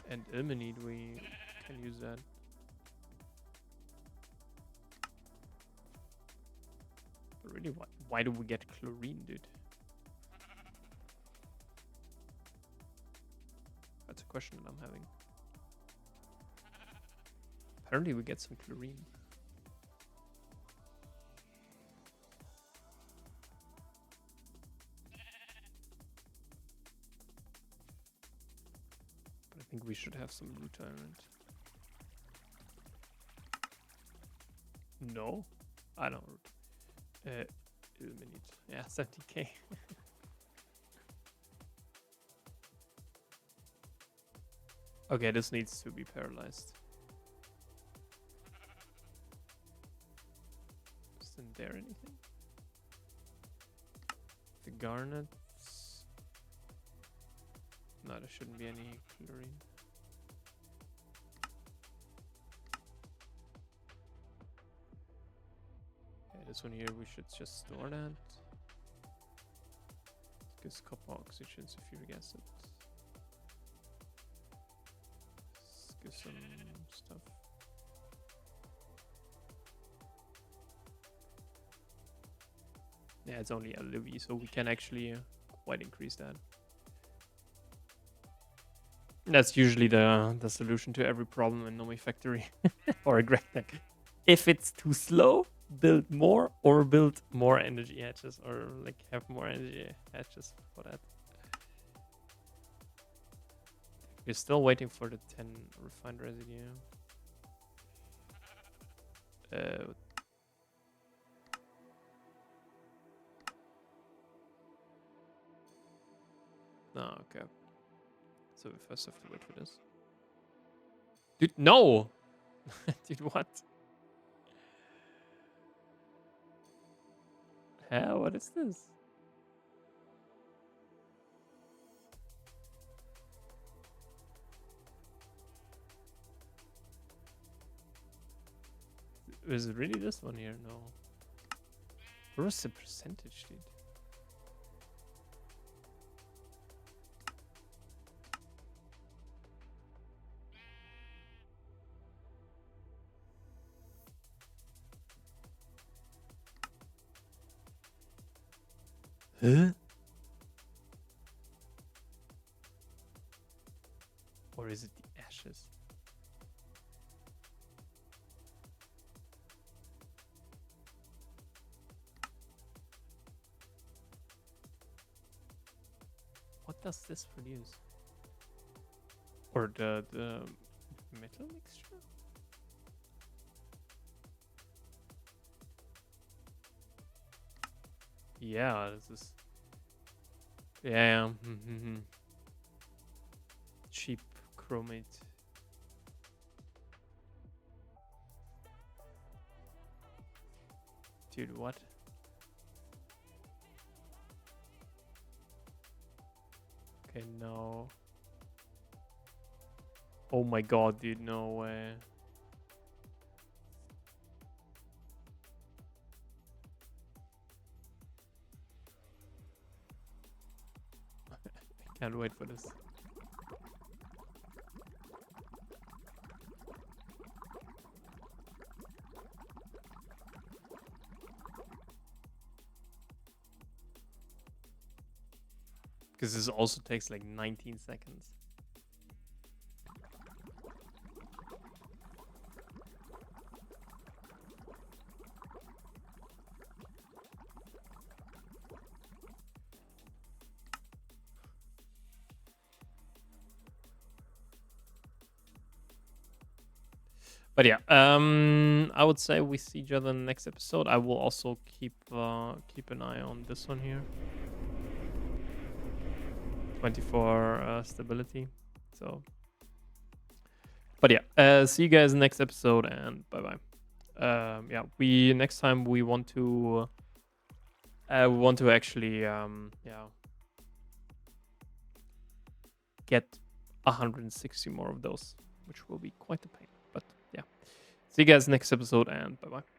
Speaker 1: And ilmenite, we can use that. But really, why do we get chlorine, dude? That's a question that I'm having. Apparently we get some chlorine. But I think we should have some rutile in it. No? I don't. Ilmenite. Yeah, 70k. Okay, this needs to be paralyzed. Isn't there anything? The garnets. No, there shouldn't be any chlorine. Okay, this one here we should just store that. Gives copper oxygen sulfuric acid. Let's give some stuff. Yeah, it's only LV, so we can actually quite increase that. That's usually the solution to every problem in Nomifactory or a GregTech. If it's too slow, build more or build more energy hatches or like have more energy hatches for that. We're still waiting for the 10 refined residue. No, okay. So we first have to wait for this. Dude, no! Dude, what? Huh? What is this? Is it really this one here? No. Where was the percentage, dude? Huh? Or is it the ashes? What does this produce? Or the metal mixture? Yeah, this is... Yeah. Cheap chromate. Dude, what? Okay, no. Oh my god, dude, no way. I can't wait for this. Because this also takes like 19 seconds. But yeah, I would say we see each other in the next episode. I will also keep an eye on this one here. 24 stability. So, but yeah, see you guys next episode and bye bye. Yeah, next time we want to actually get 160 more of those, which will be quite a pain. But yeah, see you guys next episode and bye bye.